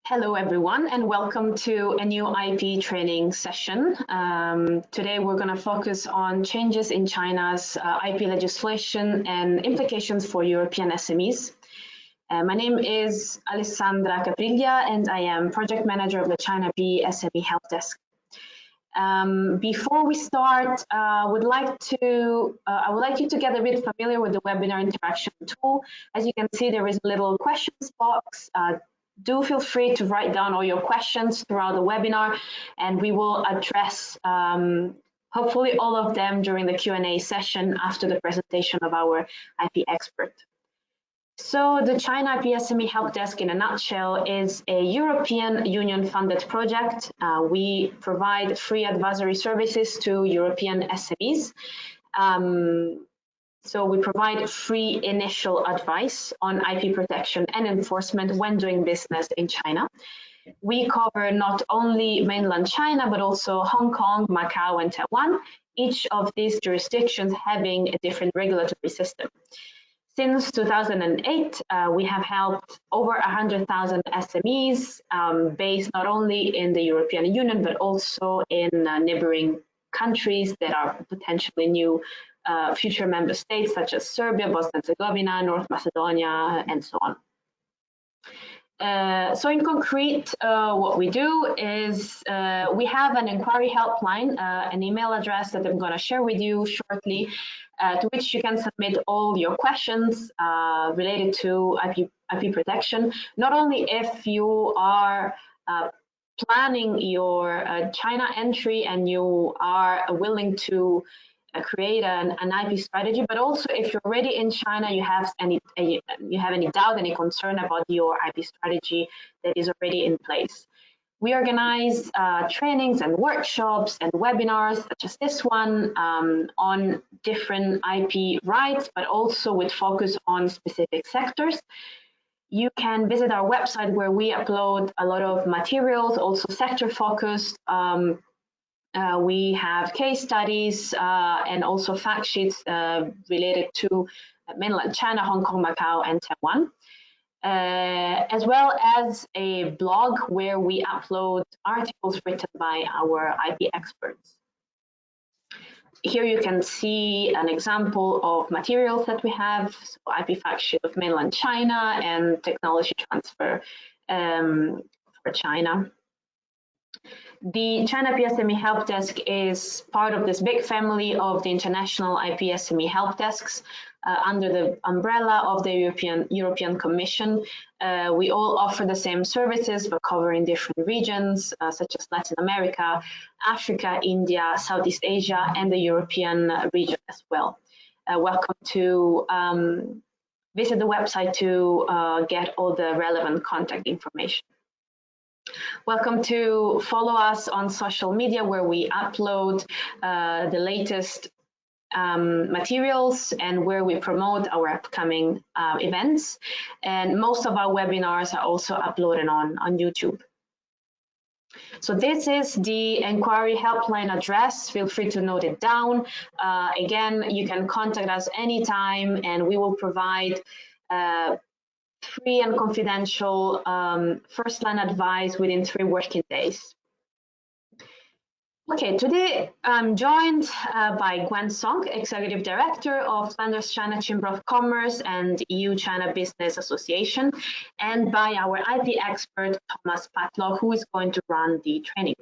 Hello everyone and welcome to a new IP training session. Today we're going to focus on changes in China's IP legislation and implications for European SMEs. My name is Alessandra Capriglia and I am project manager of the China IP SME Helpdesk. Before we start, I would like you to get a bit familiar with the webinar interaction tool. As you can see, there is a little questions box. Do feel free to write down all your questions throughout the webinar, and we will address hopefully all of them during the Q&A session after the presentation of our IP expert. So the China IP SME Helpdesk in a nutshell is a European Union funded project. We provide free advisory services to European SMEs. So we provide free initial advice on IP protection and enforcement when doing business in China. We cover not only mainland China, but also Hong Kong, Macau, and Taiwan, each of these jurisdictions having a different regulatory system. Since 2008, we have helped over 100,000 SMEs based not only in the European Union, but also in neighboring countries that are potentially new future member states such as Serbia, Bosnia and Herzegovina, North Macedonia, and so on. So in concrete, what we do is we have an inquiry helpline, an email address that I'm going to share with you shortly, to which you can submit all your questions related to IP protection, not only if you are planning your China entry and you are willing to create an IP strategy, but also if you're already in China, you have any doubt, any concern about your IP strategy that is already in place. We organize trainings and workshops and webinars such as this one on different IP rights, but also with focus on specific sectors. You can visit our website where we upload a lot of materials, also sector focused. We have case studies and also fact sheets related to mainland China, Hong Kong, Macau, and Taiwan, as well as a blog where we upload articles written by our IP experts. Here you can see an example of materials that we have, so IP fact sheet of mainland China and technology transfer for China. The China IP SME Helpdesk is part of this big family of the international IP SME Helpdesks under the umbrella of the European Commission. We all offer the same services but covering different regions such as Latin America, Africa, India, Southeast Asia, and the European region as well. Welcome to visit the website to get all the relevant contact information. Welcome to follow us on social media where we upload the latest materials and where we promote our upcoming events. And most of our webinars are also uploaded on YouTube. So this is the inquiry helpline address. Feel free to note it down. Again, you can contact us anytime and we will provide free and confidential first-line advice within 3 working days. Okay, today I'm joined by Gwenn Sonck, Executive Director of Flanders-China Chamber of Commerce and EU-China Business Association, and by our IP expert, Thomas Pattloch, who is going to run the training.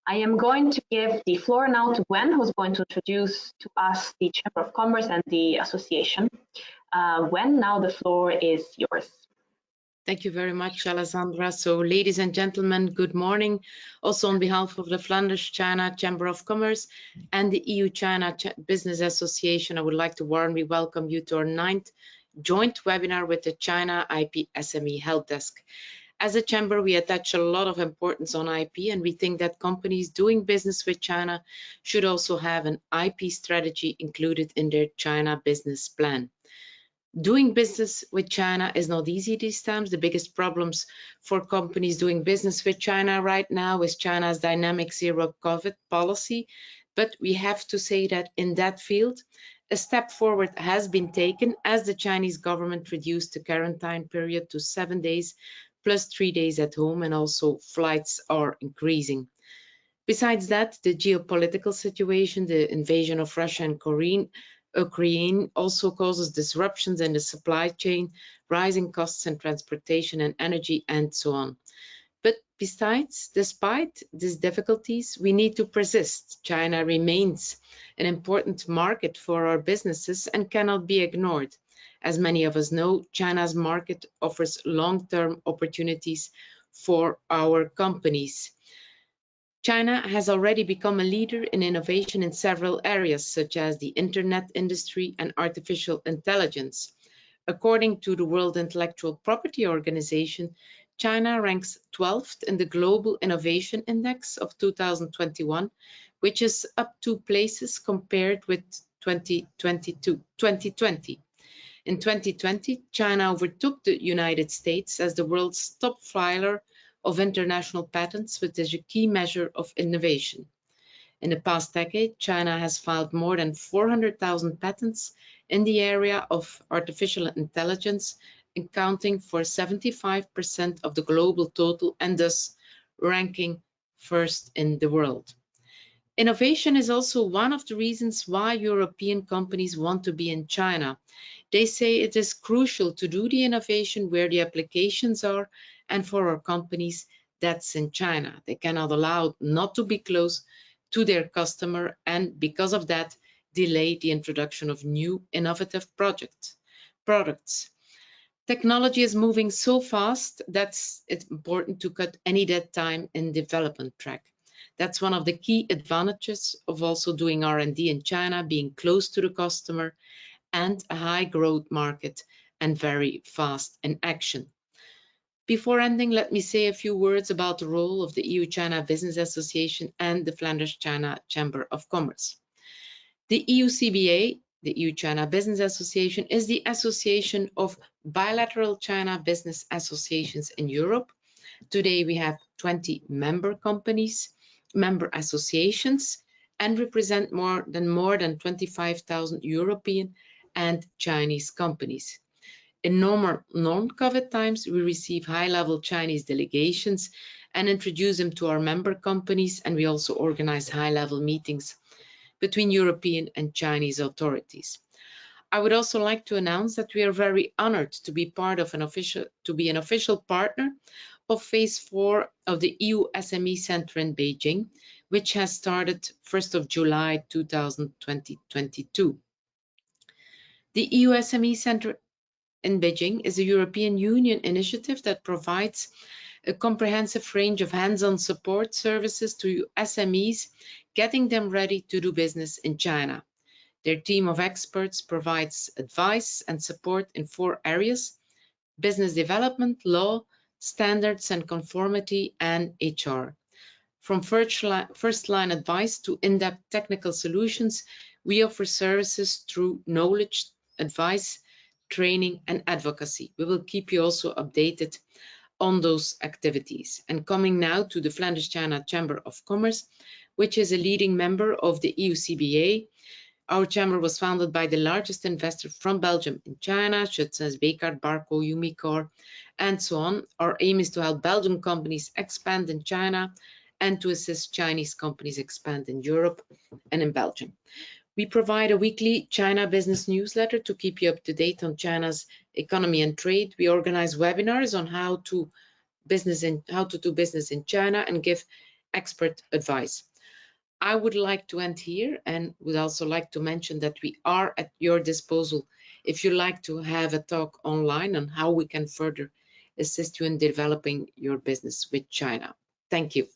I am going to give the floor now to Gwenn, who's going to introduce to us the Chamber of Commerce and the association. Gwenn, now the floor is yours. Thank you very much, Alessandra. So, ladies and gentlemen, good morning. Also on behalf of the Flanders-China Chamber of Commerce and the EU-China Business Association, I would like to warmly welcome you to our 9th joint webinar with the China IP SME Helpdesk. As a chamber, we attach a lot of importance on IP, and we think that companies doing business with China should also have an IP strategy included in their China business plan. Doing business with China is not easy these times. The biggest problems for companies doing business with China right now is China's dynamic zero-COVID policy. But we have to say that in that field, a step forward has been taken as the Chinese government reduced the quarantine period to 7 days plus 3 days at home, and also flights are increasing. Besides that, the geopolitical situation, the invasion of Russia and Ukraine also causes disruptions in the supply chain, rising costs in transportation and energy, and so on. But despite these difficulties, we need to persist. China remains an important market for our businesses and cannot be ignored. As many of us know, China's market offers long-term opportunities for our companies. China has already become a leader in innovation in several areas, such as the internet industry and artificial intelligence. According to the World Intellectual Property Organization, China ranks 12th in the Global Innovation Index of 2021, which is up 2 places compared with 2020. In 2020, China overtook the United States as the world's top filer of international patents, which is a key measure of innovation. In the past decade, China has filed more than 400,000 patents in the area of artificial intelligence, accounting for 75% of the global total and thus ranking first in the world. Innovation is also one of the reasons why European companies want to be in China. They say it is crucial to do the innovation where the applications are, and for our companies, that's in China. They cannot allow not to be close to their customer, and because of that, delay the introduction of new innovative products. Technology is moving so fast that it's important to cut any dead time in development track. That's one of the key advantages of also doing R&D in China, being close to the customer and a high growth market and very fast in action. Before ending, let me say a few words about the role of the EU-China Business Association and the Flanders-China Chamber of Commerce. The EU-CBA, the EU-China Business Association, is the association of bilateral China business associations in Europe. Today we have 20 member associations, and represent more than 25,000 European and Chinese companies. In normal non-COVID times, we receive high-level Chinese delegations and introduce them to our member companies, and we also organize high-level meetings between European and Chinese authorities. I would also like to announce that we are very honored to be an official partner of Phase 4 of the EU SME Center in Beijing, which has started 1st of July 2022. The EU SME Center in Beijing is a European Union initiative that provides a comprehensive range of hands-on support services to SMEs, getting them ready to do business in China. Their team of experts provides advice and support in 4 areas: business development, law, standards and conformity, and HR. From first-line advice to in-depth technical solutions, we offer services through knowledge, advice, training, and advocacy. We will keep you also updated on those activities. And coming now to the Flanders-China Chamber of Commerce, which is a leading member of the EU-CBA. Our chamber was founded by the largest investor from Belgium in China, such as Bekaert, Barco, Umicore, and so on. Our aim is to help Belgian companies expand in China and to assist Chinese companies expand in Europe and in Belgium. We provide a weekly China business newsletter to keep you up to date on China's economy and trade. We organize webinars on how to do business in China and give expert advice. I would like to end here and would also like to mention that we are at your disposal if you like to have a talk online on how we can further assist you in developing your business with China. Thank you.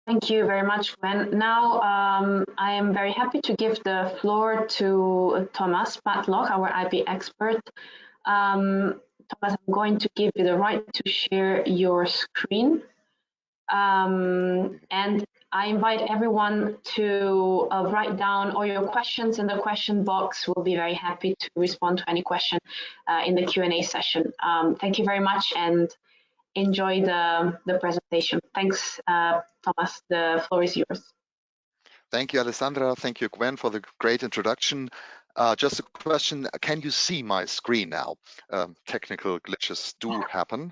Thank you very much, Gwenn. Now, I am very happy to give the floor to Thomas Pattloch, our IP expert. Thomas, I'm going to give you the right to share your screen. And I invite everyone to write down all your questions in the question box. We'll be very happy to respond to any question in the Q&A session. Thank you very much and enjoy the presentation. Thanks, Thomas. The floor is yours. Thank you, Alessandra. Thank you, Gwenn, for the great introduction. Just a question, can you see my screen now? Technical glitches do happen.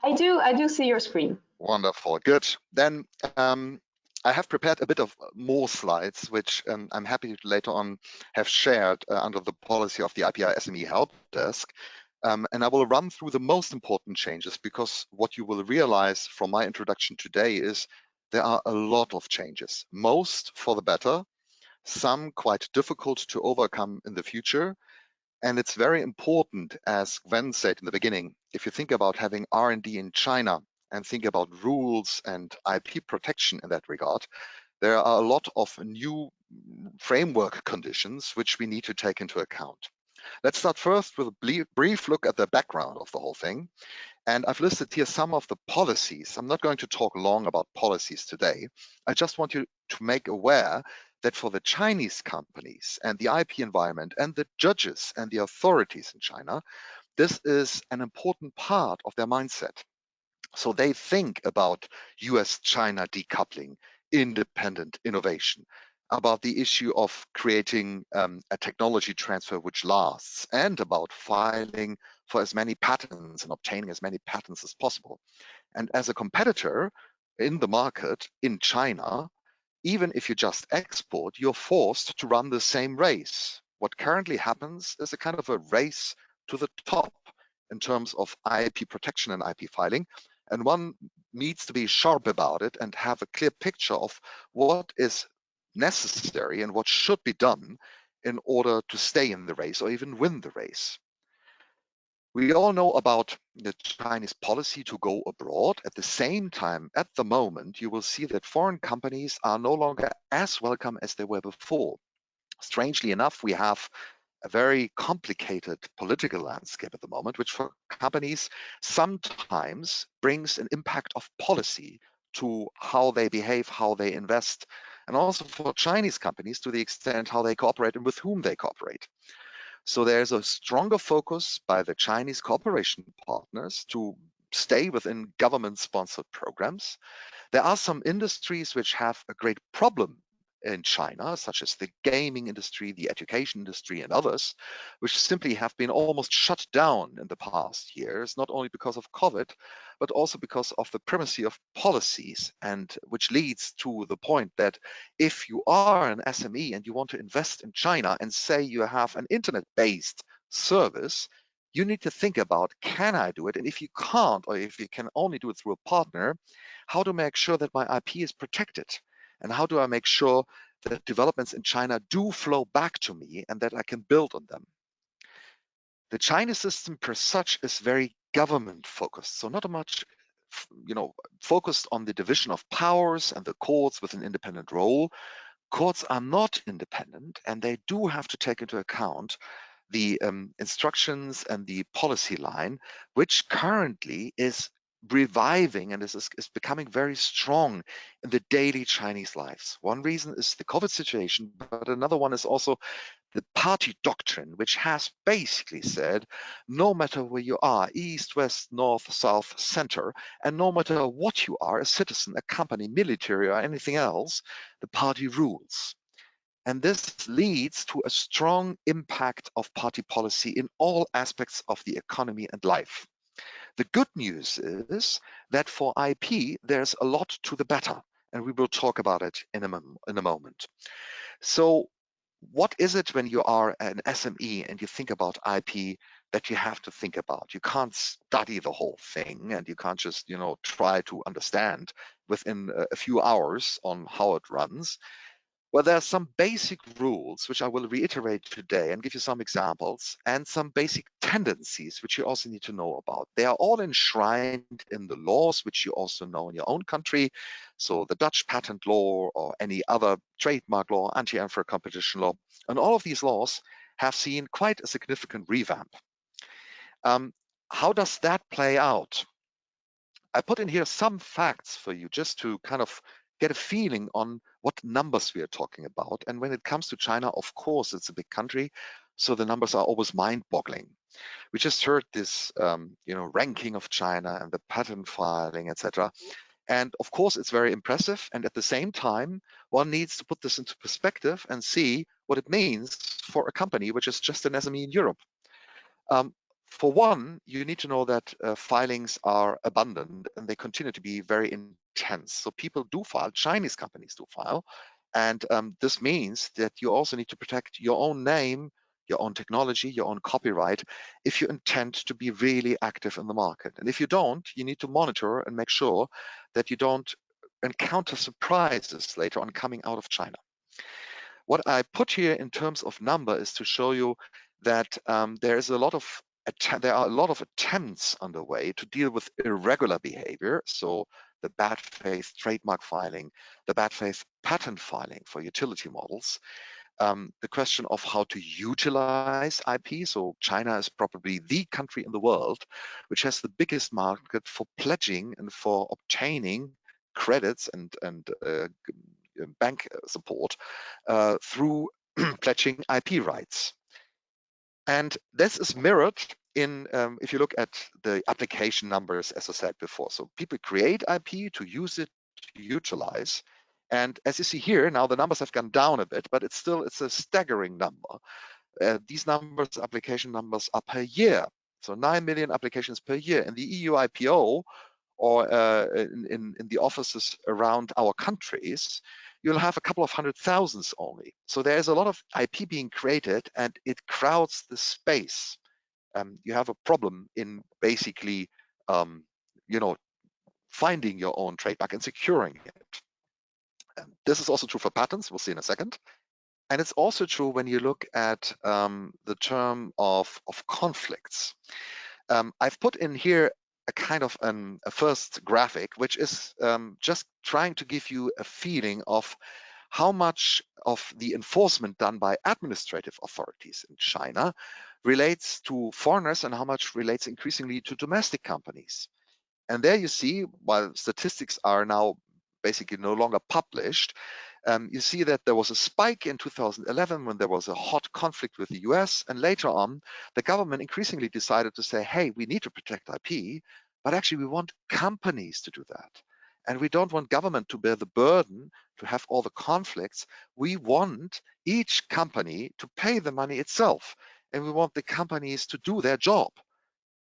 I do see your screen. Wonderful, good. Then I have prepared a bit of more slides, which I'm happy to later on have shared under the policy of the IPI SME Helpdesk. And I will run through the most important changes, because what you will realize from my introduction today is there are a lot of changes, most for the better, some quite difficult to overcome in the future. And it's very important, as Gwenn said in the beginning, if you think about having R&D in China and think about rules and IP protection in that regard, there are a lot of new framework conditions which we need to take into account. Let's start first with a brief look at the background of the whole thing. And I've listed here some of the policies. I'm not going to talk long about policies today. I just want you to make aware that for the Chinese companies and the IP environment and the judges and the authorities in China, this is an important part of their mindset. So they think about US-China decoupling, independent innovation, about the issue of creating a technology transfer which lasts, and about filing for as many patents and obtaining as many patents as possible. And as a competitor in the market in China, even if you just export, you're forced to run the same race. What currently happens is a kind of a race to the top in terms of IP protection and IP filing. And one needs to be sharp about it and have a clear picture of what is necessary and what should be done in order to stay in the race or even win the race. We all know about the Chinese policy to go abroad. At the same time, at the moment, you will see that foreign companies are no longer as welcome as they were before. Strangely enough, we have a very complicated political landscape at the moment, which for companies sometimes brings an impact of policy to how they behave, how they invest, and also for Chinese companies to the extent how they cooperate and with whom they cooperate. So there's a stronger focus by the Chinese cooperation partners to stay within government-sponsored programs. There are some industries which have a great problem in China, such as the gaming industry, the education industry, and others, which simply have been almost shut down in the past years, not only because of COVID, but also because of the primacy of policies, and which leads to the point that if you are an SME and you want to invest in China and say you have an internet-based service, you need to think about, can I do it? And if you can't, or if you can only do it through a partner, how to make sure that my IP is protected? And how do I make sure that developments in China do flow back to me and that I can build on them? The Chinese system per such is very government focused, so not much focused on the division of powers and the courts with an independent role. Courts are not independent, and they do have to take into account the instructions and the policy line, which currently is reviving and is becoming very strong in the daily Chinese lives. One reason is the COVID situation, but another one is also the party doctrine, which has basically said, no matter where you are, east, west, north, south, center, and no matter what you are, a citizen, a company, military, or anything else, the party rules. And this leads to a strong impact of party policy in all aspects of the economy and life. The good news is that for IP, there's a lot to the better, and we will talk about it in a moment. So what is it when you are an SME and you think about IP that you have to think about? You can't study the whole thing, and you can't just try to understand within a few hours on how it runs. Well, there are some basic rules, which I will reiterate today and give you some examples, and some basic tendencies, which you also need to know about. They are all enshrined in the laws, which you also know in your own country. So the Dutch patent law or any other trademark law, anti-unfair competition law, and all of these laws have seen quite a significant revamp. How does that play out? I put in here some facts for you just to kind of get a feeling on what numbers we are talking about. And when it comes to China, of course, it's a big country, so the numbers are always mind-boggling. We just heard this, ranking of China and the patent filing, etc. And of course, it's very impressive. And at the same time, one needs to put this into perspective and see what it means for a company which is just an SME in Europe. For one, you need to know that filings are abundant and they continue to be very intense. So people do file, Chinese companies do file. And this means that you also need to protect your own name, your own technology, your own copyright, if you intend to be really active in the market. And if you don't, you need to monitor and make sure that you don't encounter surprises later on coming out of China. What I put here in terms of number is to show you that there are a lot of attempts underway to deal with irregular behavior. So the bad faith trademark filing, the bad faith patent filing for utility models, the question of how to utilize IP. So China is probably the country in the world which has the biggest market for pledging and for obtaining credits and bank support through pledging IP rights. And this is mirrored in, if you look at the application numbers, as I said before. So people create IP to use it, to utilize. And as you see here, now the numbers have gone down a bit, but it's a staggering number. These numbers, application numbers, are per year. So 9 million applications per year. In the EU IPO, or in the offices around our countries, you'll have a couple of 100,000 only. So there's a lot of IP being created and it crowds the space. You have a problem in basically, finding your own trademark and securing it. This is also true for patents, we'll see in a second. And it's also true when you look at the term of conflicts. I've put in here a kind of a first graphic, which is just trying to give you a feeling of how much of the enforcement done by administrative authorities in China relates to foreigners and how much relates increasingly to domestic companies. And there you see, while statistics are now basically no longer published, you see that there was a spike in 2011 when there was a hot conflict with the US, and later on, the government increasingly decided to say, hey, we need to protect IP, but actually we want companies to do that. And we don't want government to bear the burden to have all the conflicts. We want each company to pay the money itself, and we want the companies to do their job.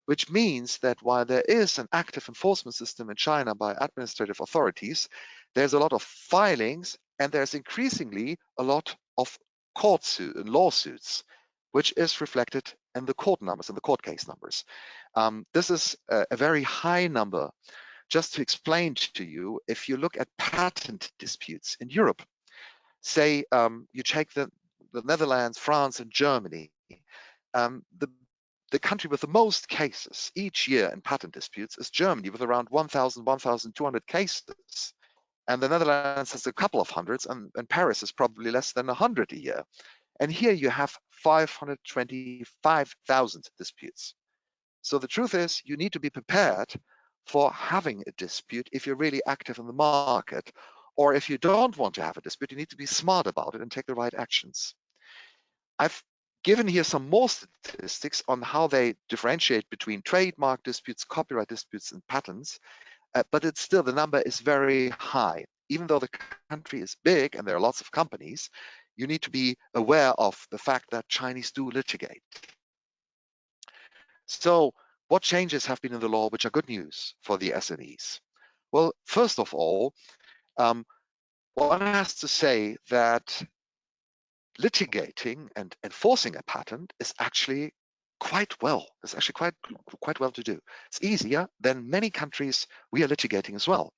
Which means that while there is an active enforcement system in China by administrative authorities, there's a lot of filings and there's increasingly a lot of lawsuits, which is reflected in the court numbers, in the court case numbers. This is a very high number. Just to explain to you, if you look at patent disputes in Europe, say you take the Netherlands, France, and Germany, the country with the most cases each year in patent disputes is Germany, with around 1,000, 1,200 cases. And the Netherlands has a couple of hundreds, and Paris is probably less than 100 a year. And here you have 525,000 disputes. So the truth is, you need to be prepared for having a dispute if you're really active in the market. Or if you don't want to have a dispute, you need to be smart about it and take the right actions. I've given here some more statistics on how they differentiate between trademark disputes, copyright disputes, and patents, but it's still, the number is very high. Even though the country is big and there are lots of companies, you need to be aware of the fact that Chinese do litigate. So what changes have been in the law which are good news for the SMEs? Well, first of all, one has to say that litigating and enforcing a patent is actually quite well. It's actually quite well to do. It's easier than many countries we are litigating as well.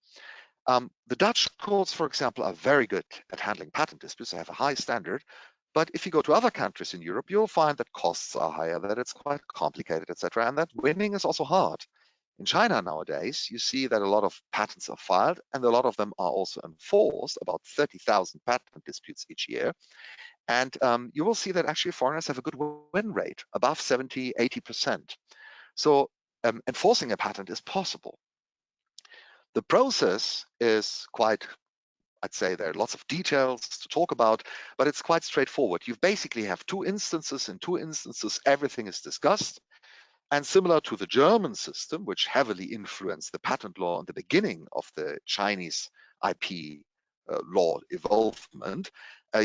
The Dutch courts, for example, are very good at handling patent disputes. They have a high standard. But if you go to other countries in Europe, you'll find that costs are higher, that it's quite complicated, etc., and that winning is also hard. In China nowadays, you see that a lot of patents are filed, and a lot of them are also enforced, about 30,000 patent disputes each year. And you will see that actually foreigners have a good win rate, above 70, 80%. So enforcing a patent is possible. The process is quite, I'd say there are lots of details to talk about, but it's quite straightforward. You basically have two instances. In two instances, everything is discussed. And similar to the German system, which heavily influenced the patent law in the beginning of the Chinese IP law evolvement,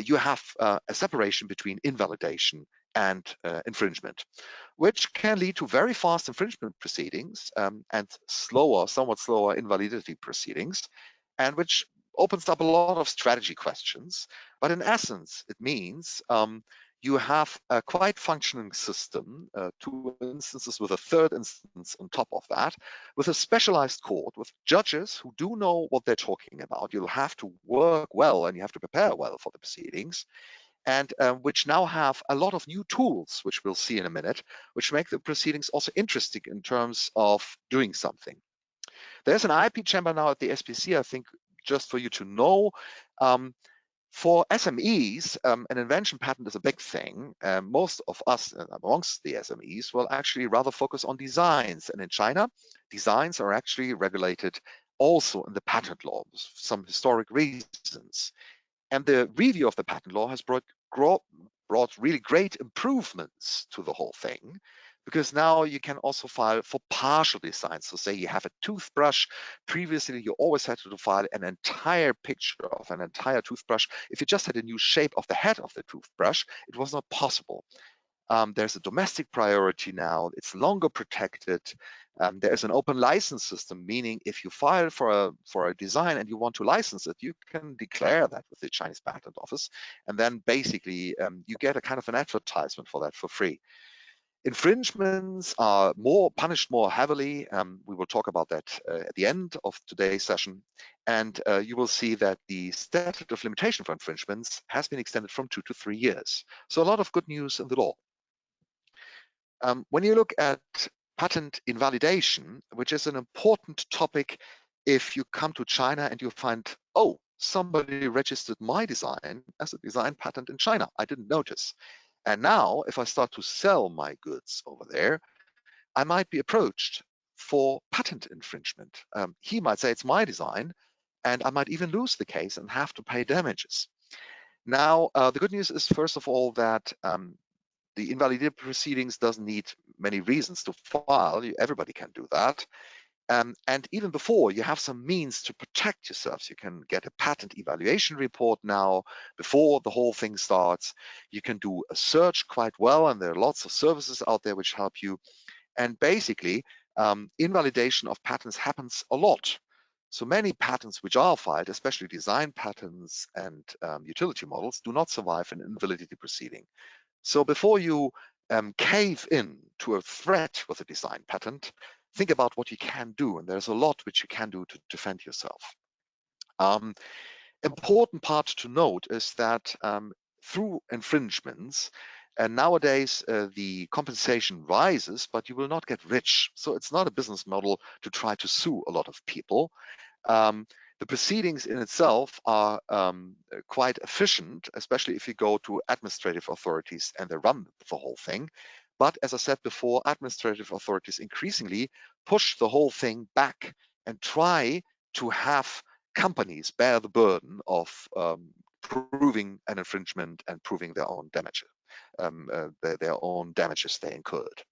you have a separation between invalidation and infringement, which can lead to very fast infringement proceedings and somewhat slower invalidity proceedings, and which opens up a lot of strategy questions. But in essence, it means you have a quite functioning system, 2 instances with a 3rd instance on top of that, with a specialized court, with judges who do know what they're talking about. You'll have to work well and you have to prepare well for the proceedings, and which now have a lot of new tools, which we'll see in a minute, which make the proceedings also interesting in terms of doing something. There's an IP chamber now at the SPC, I think, just for you to know. For SMEs, an invention patent is a big thing. Most of us amongst the SMEs will actually rather focus on designs. And in China, designs are actually regulated also in the patent law for some historic reasons. And the review of the patent law has brought really great improvements to the whole thing, because now you can also file for partial designs. So say you have a toothbrush. Previously, you always had to file an entire picture of an entire toothbrush. If you just had a new shape of the head of the toothbrush, it was not possible. There's a domestic priority now. It's longer protected. There's an open license system, meaning if you file for a design and you want to license it, you can declare that with the Chinese Patent Office, and then basically you get a kind of an advertisement for that for free. Infringements are punished more heavily. We will talk about that at the end of today's session. And you will see that the statute of limitation for infringements has been extended from 2 to 3 years. So a lot of good news in the law. When you look at patent invalidation, which is an important topic if you come to China and you find, oh, somebody registered my design as a design patent in China. I didn't notice. And now, if I start to sell my goods over there, I might be approached for patent infringement. He might say it's my design, and I might even lose the case and have to pay damages. Now, the good news is, first of all, that the invalidity proceedings doesn't need many reasons to file. Everybody can do that. And even before, you have some means to protect yourselves. You can get a patent evaluation report now before the whole thing starts. You can do a search quite well, and there are lots of services out there which help you. And basically, invalidation of patents happens a lot. So many patents which are filed, especially design patents and utility models, do not survive an invalidity proceeding. So before you cave in to a threat with a design patent, think about what you can do, and there's a lot which you can do to defend yourself. Important part to note is that through infringements, nowadays the compensation rises, but you will not get rich. So it's not a business model to try to sue a lot of people. The proceedings in itself are quite efficient, especially if you go to administrative authorities and they run the whole thing. But as I said before, administrative authorities increasingly push the whole thing back and try to have companies bear the burden of proving an infringement and proving their own damage, their own damages they incurred.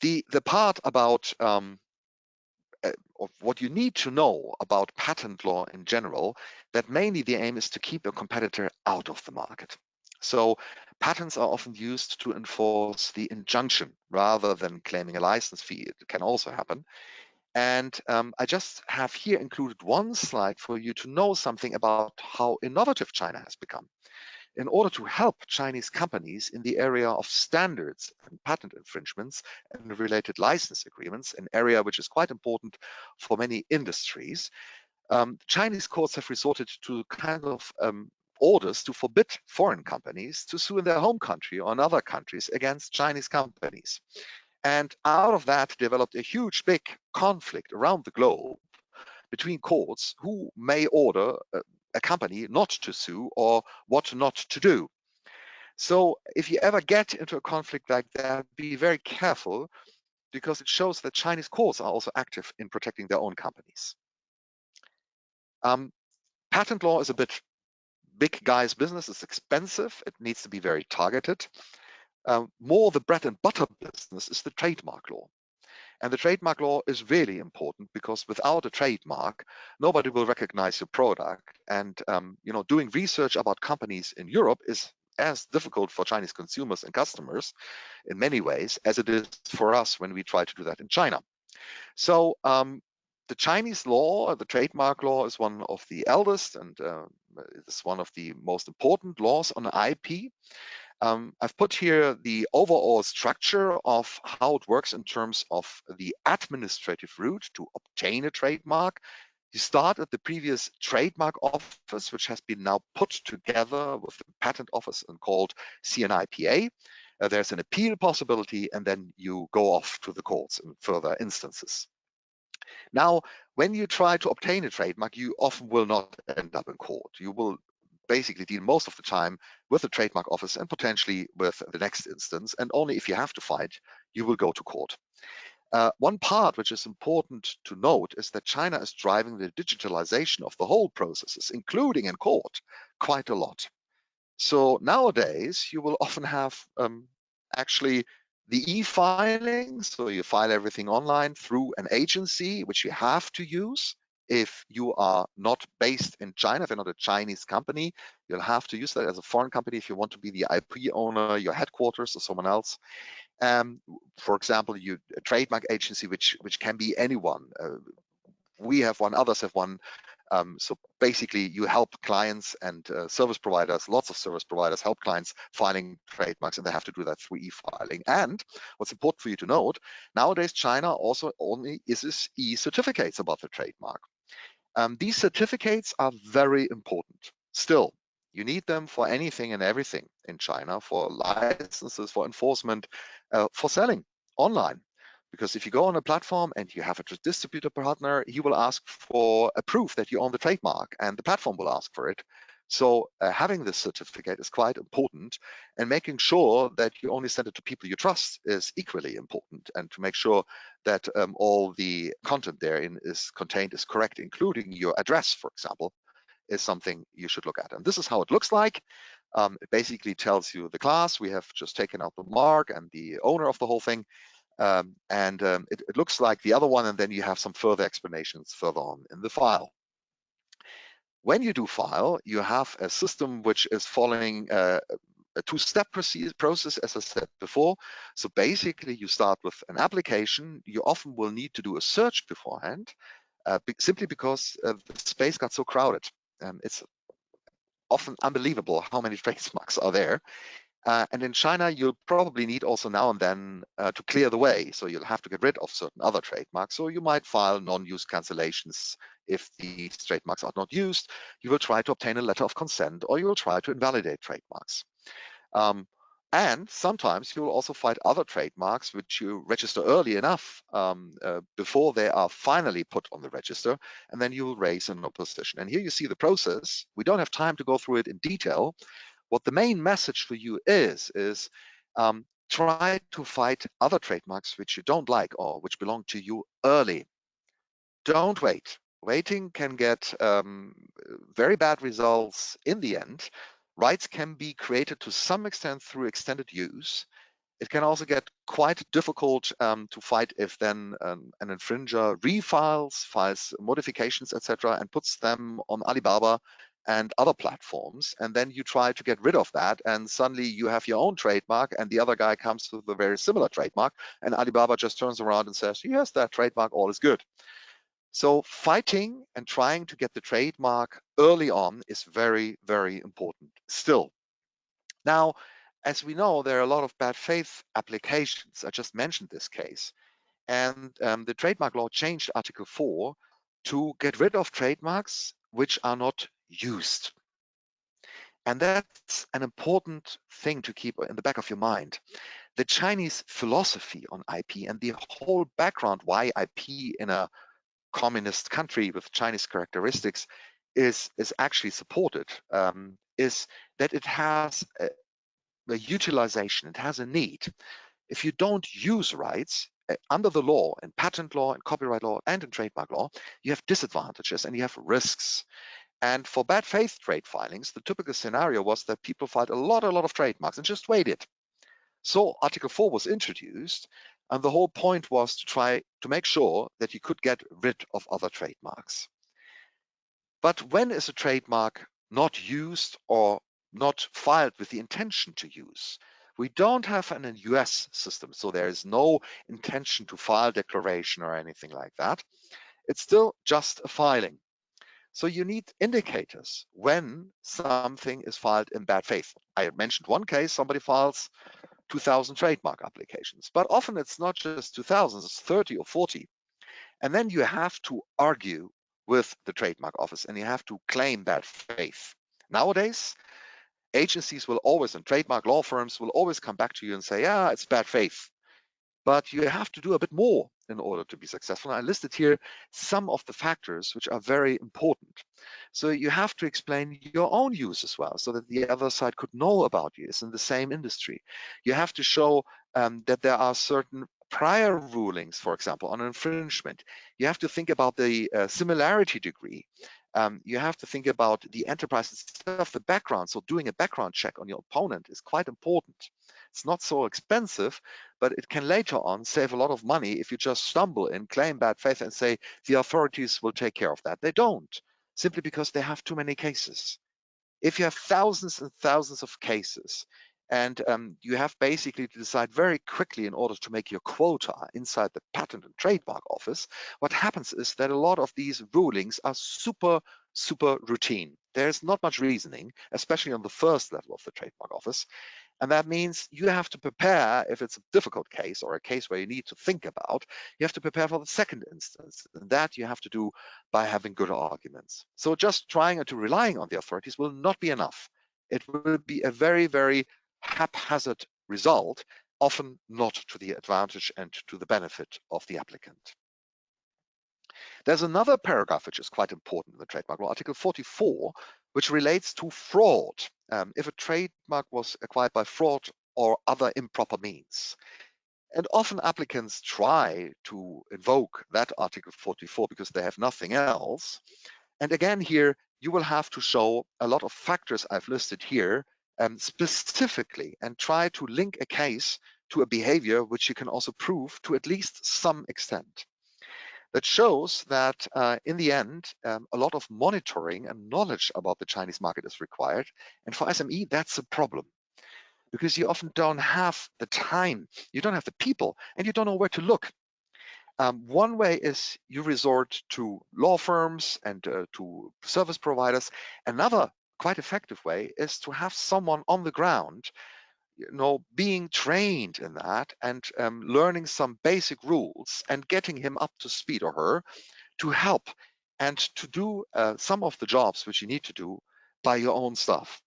The part about of what you need to know about patent law in general, that mainly the aim is to keep a competitor out of the market. So patents are often used to enforce the injunction rather than claiming a license fee. It can also happen. And I just have here included one slide for you to know something about how innovative China has become. In order to help Chinese companies in the area of standards and patent infringements and related license agreements, an area which is quite important for many industries, Chinese courts have resorted to kind of orders to forbid foreign companies to sue in their home country or in other countries against Chinese companies. And out of that developed a huge, big conflict around the globe between courts who may order a company not to sue or what not to do. So if you ever get into a conflict like that, be very careful, because it shows that Chinese courts are also active in protecting their own companies. Patent law is a bit big guy's business. It's expensive. It needs to be very targeted. More the bread and butter business is the trademark law. And the trademark law is really important, because without a trademark, nobody will recognize your product. And doing research about companies in Europe is as difficult for Chinese consumers and customers in many ways as it is for us when we try to do that in China. So the Chinese law, the trademark law, is one of the eldest and it's one of the most important laws on IP. I've put here the overall structure of how it works in terms of the administrative route to obtain a trademark. You start at the previous trademark office, which has been now put together with the patent office and called CNIPA. There's an appeal possibility, and then you go off to the courts in further instances. Now, when you try to obtain a trademark, you often will not end up in court. You will basically deal most of the time with the trademark office and potentially with the next instance. And only if you have to fight, you will go to court. One part which is important to note is that China is driving the digitalization of the whole processes, including in court, quite a lot. So nowadays, you will often have actually the e-filing, so you file everything online through an agency, which you have to use. If you are not based in China, if you're not a Chinese company, you'll have to use that as a foreign company if you want to be the IP owner, your headquarters, or someone else. For example, a trademark agency, which can be anyone. We have one, others have one. So basically, you help clients and service providers, lots of service providers help clients filing trademarks, and they have to do that through e-filing. And what's important for you to note, nowadays China also only issues e-certificates about the trademark. These certificates are very important. Still, you need them for anything and everything in China, for licenses, for enforcement, for selling online. Because if you go on a platform and you have a distributor partner, he will ask for a proof that you own the trademark, and the platform will ask for it. So having this certificate is quite important, and making sure that you only send it to people you trust is equally important, and to make sure that all the content therein is contained is correct, including your address, for example, is something you should look at. And this is how it looks like. It basically tells you the class. We have just taken out the mark and the owner of the whole thing. It looks like the other one, and then you have some further explanations further on in the file. When you do file, you have a system which is following a two-step process, as I said before. So basically, you start with an application. You often will need to do a search beforehand, simply because the space got so crowded. It's often unbelievable how many trademarks are there. And in China, you'll probably need also now and then to clear the way. So you'll have to get rid of certain other trademarks. So you might file non-use cancellations if these trademarks are not used. You will try to obtain a letter of consent, or you will try to invalidate trademarks. And sometimes you will also fight other trademarks which you register early enough before they are finally put on the register, and then you will raise an opposition. And here you see the process. We don't have time to go through it in detail. What the main message for you is try to fight other trademarks which you don't like or which belong to you early. Don't wait. Waiting can get very bad results in the end. Rights can be created to some extent through extended use. It can also get quite difficult to fight if then an infringer files modifications, etc., and puts them on Alibaba and other platforms, and then you try to get rid of that, and suddenly you have your own trademark, and the other guy comes with a very similar trademark, and Alibaba just turns around and says, yes, that trademark, all is good. So fighting and trying to get the trademark early on is very, very important still. Now, as we know, there are a lot of bad faith applications. I just mentioned this case. And the trademark law changed Article 4 to get rid of trademarks which are not used. And that's an important thing to keep in the back of your mind. The Chinese philosophy on IP and the whole background why IP in a communist country with Chinese characteristics is actually supported, is that it has a utilization, it has a need. If you don't use rights under the law, in patent law, in copyright law, and in trademark law, you have disadvantages and you have risks. And for bad faith trade filings, the typical scenario was that people filed a lot of trademarks and just waited. So Article 4 was introduced, and the whole point was to try to make sure that you could get rid of other trademarks. But when is a trademark not used or not filed with the intention to use. We don't have an US system, so there is no intention to file declaration or anything like that. It's still just a filing. So you need indicators when something is filed in bad faith. I mentioned one case, somebody files 2,000 trademark applications, but often it's not just 2,000, it's 30 or 40. And then you have to argue with the trademark office and you have to claim bad faith. Nowadays, agencies will always, and trademark law firms will always come back to you and say, yeah, it's bad faith. But you have to do a bit more in order to be successful. I listed here some of the factors which are very important. So you have to explain your own use as well, so that the other side could know about you. It's in the same industry. You have to show that there are certain prior rulings, for example, on infringement. You have to think about the similarity degree. You have to think about the enterprise itself, the background. So doing a background check on your opponent is quite important. It's not so expensive, but it can later on save a lot of money if you just stumble in, claim bad faith and say the authorities will take care of that. They don't, simply because they have too many cases. If you have thousands and thousands of cases, and you have basically to decide very quickly in order to make your quota inside the Patent and Trademark Office, what happens is that a lot of these rulings are super routine. There's not much reasoning, especially on the first level of the Trademark Office. And that means you have to prepare, if it's a difficult case or a case where you need to think about, you have to prepare for the second instance. And that you have to do by having good arguments. So just trying to relying on the authorities will not be enough. It will be a very haphazard result, often not to the advantage and to the benefit of the applicant. There's another paragraph which is quite important in the trademark law, Article 44, which relates to fraud. If a trademark was acquired by fraud or other improper means. And often applicants try to invoke that Article 44 because they have nothing else. And again, here, you will have to show a lot of factors I've listed here specifically and try to link a case to a behavior which you can also prove to at least some extent. That shows that in the end, a lot of monitoring and knowledge about the Chinese market is required. And for SME, that's a problem because you often don't have the time, you don't have the people, and you don't know where to look. One way is you resort to law firms and to service providers. Another quite effective way is to have someone on the ground, being trained in that and learning some basic rules and getting him up to speed or her to help and to do some of the jobs which you need to do by your own stuff.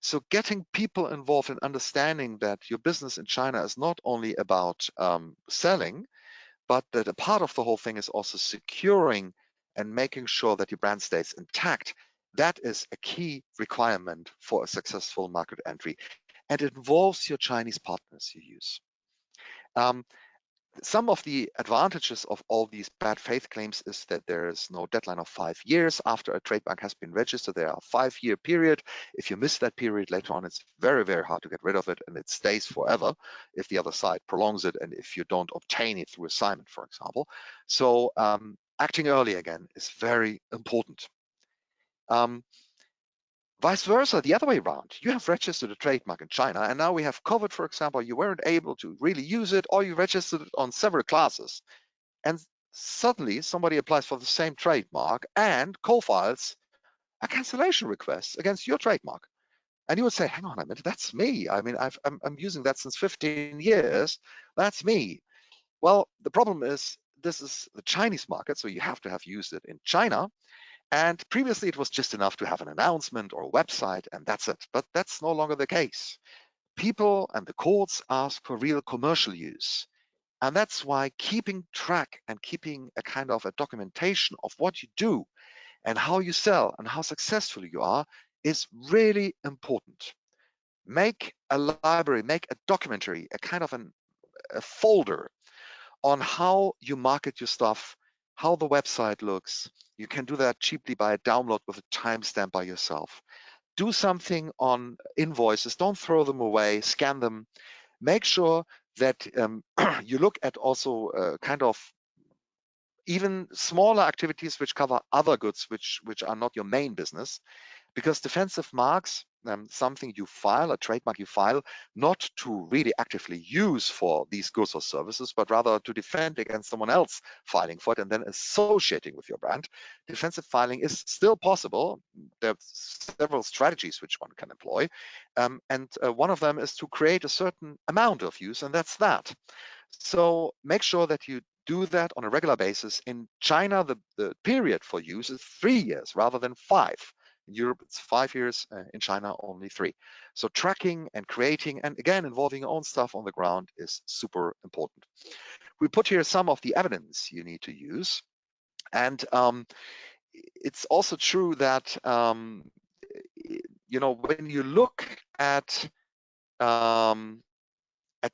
So getting people involved in understanding that your business in China is not only about selling, but that a part of the whole thing is also securing and making sure that your brand stays intact. That is a key requirement for a successful market entry. And it involves your Chinese partners you use. Some of the advantages of all these bad faith claims is that there is no deadline of 5 years after a trademark has been registered. There are a 5-year period. If you miss that period later on, it's very hard to get rid of it, and it stays forever if the other side prolongs it and if you don't obtain it through assignment, for example. So acting early again is very important. Vice versa, the other way around. You have registered a trademark in China, and now we have COVID, for example, you weren't able to really use it, or you registered it on several classes. And suddenly somebody applies for the same trademark and co-files a cancellation request against your trademark. And you would say, hang on a minute, that's me. I mean, I'm using that since 15 years. That's me. Well, the problem is this is the Chinese market, so you have to have used it in China. And previously, it was just enough to have an announcement or a website, and that's it. But that's no longer the case. People and the courts ask for real commercial use. And that's why keeping track and keeping a kind of a documentation of what you do and how you sell and how successful you are is really important. Make a library, make a documentary, a kind of a folder on how you market your stuff, how the website looks. You can do that cheaply by a download with a timestamp by yourself. Do something on invoices. Don't throw them away. Scan them. Make sure that you look at also kind of even smaller activities which cover other goods which are not your main business, because defensive marks, something you file, a trademark you file, not to really actively use for these goods or services, but rather to defend against someone else filing for it and then associating with your brand. Defensive filing is still possible. There are several strategies which one can employ. One of them is to create a certain amount of use, and that's that. So make sure that you do that on a regular basis. In China, the period for use is 3 years rather than 5. In Europe, it's 5 years. In China, only 3. So tracking and creating, and again, involving your own stuff on the ground is super important. We put here some of the evidence you need to use. And it's also true that, you know, when you look at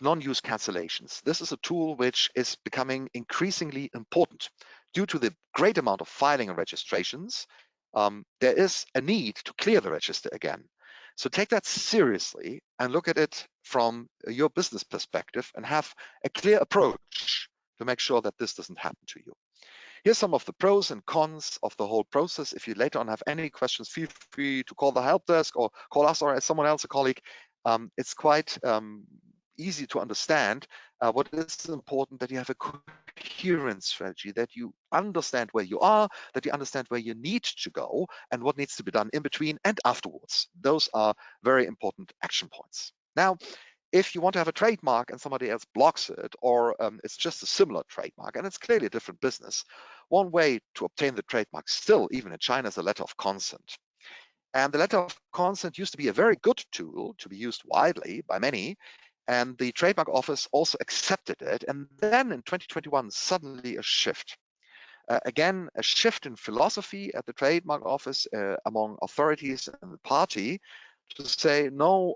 non-use cancellations, this is a tool which is becoming increasingly important. Due to the great amount of filing and registrations, there is a need to clear the register again. So take that seriously and look at it from your business perspective and have a clear approach to make sure that this doesn't happen to you. Here's some of the pros and cons of the whole process. If you later on have any questions, feel free to call the help desk or call us or someone else, a colleague. It's quite easy to understand. What is important, that you have a coherent strategy, that you understand where you are, that you understand where you need to go and what needs to be done in between and afterwards. Those are very important action points. Now, if you want to have a trademark and somebody else blocks it, or it's just a similar trademark and it's clearly a different business, one way to obtain the trademark still, even in China, is a letter of consent. And the letter of consent used to be a very good tool to be used widely by many. And the trademark office also accepted it. And then in 2021, suddenly a shift. Again, a shift in philosophy at the trademark office among authorities and the party to say, no,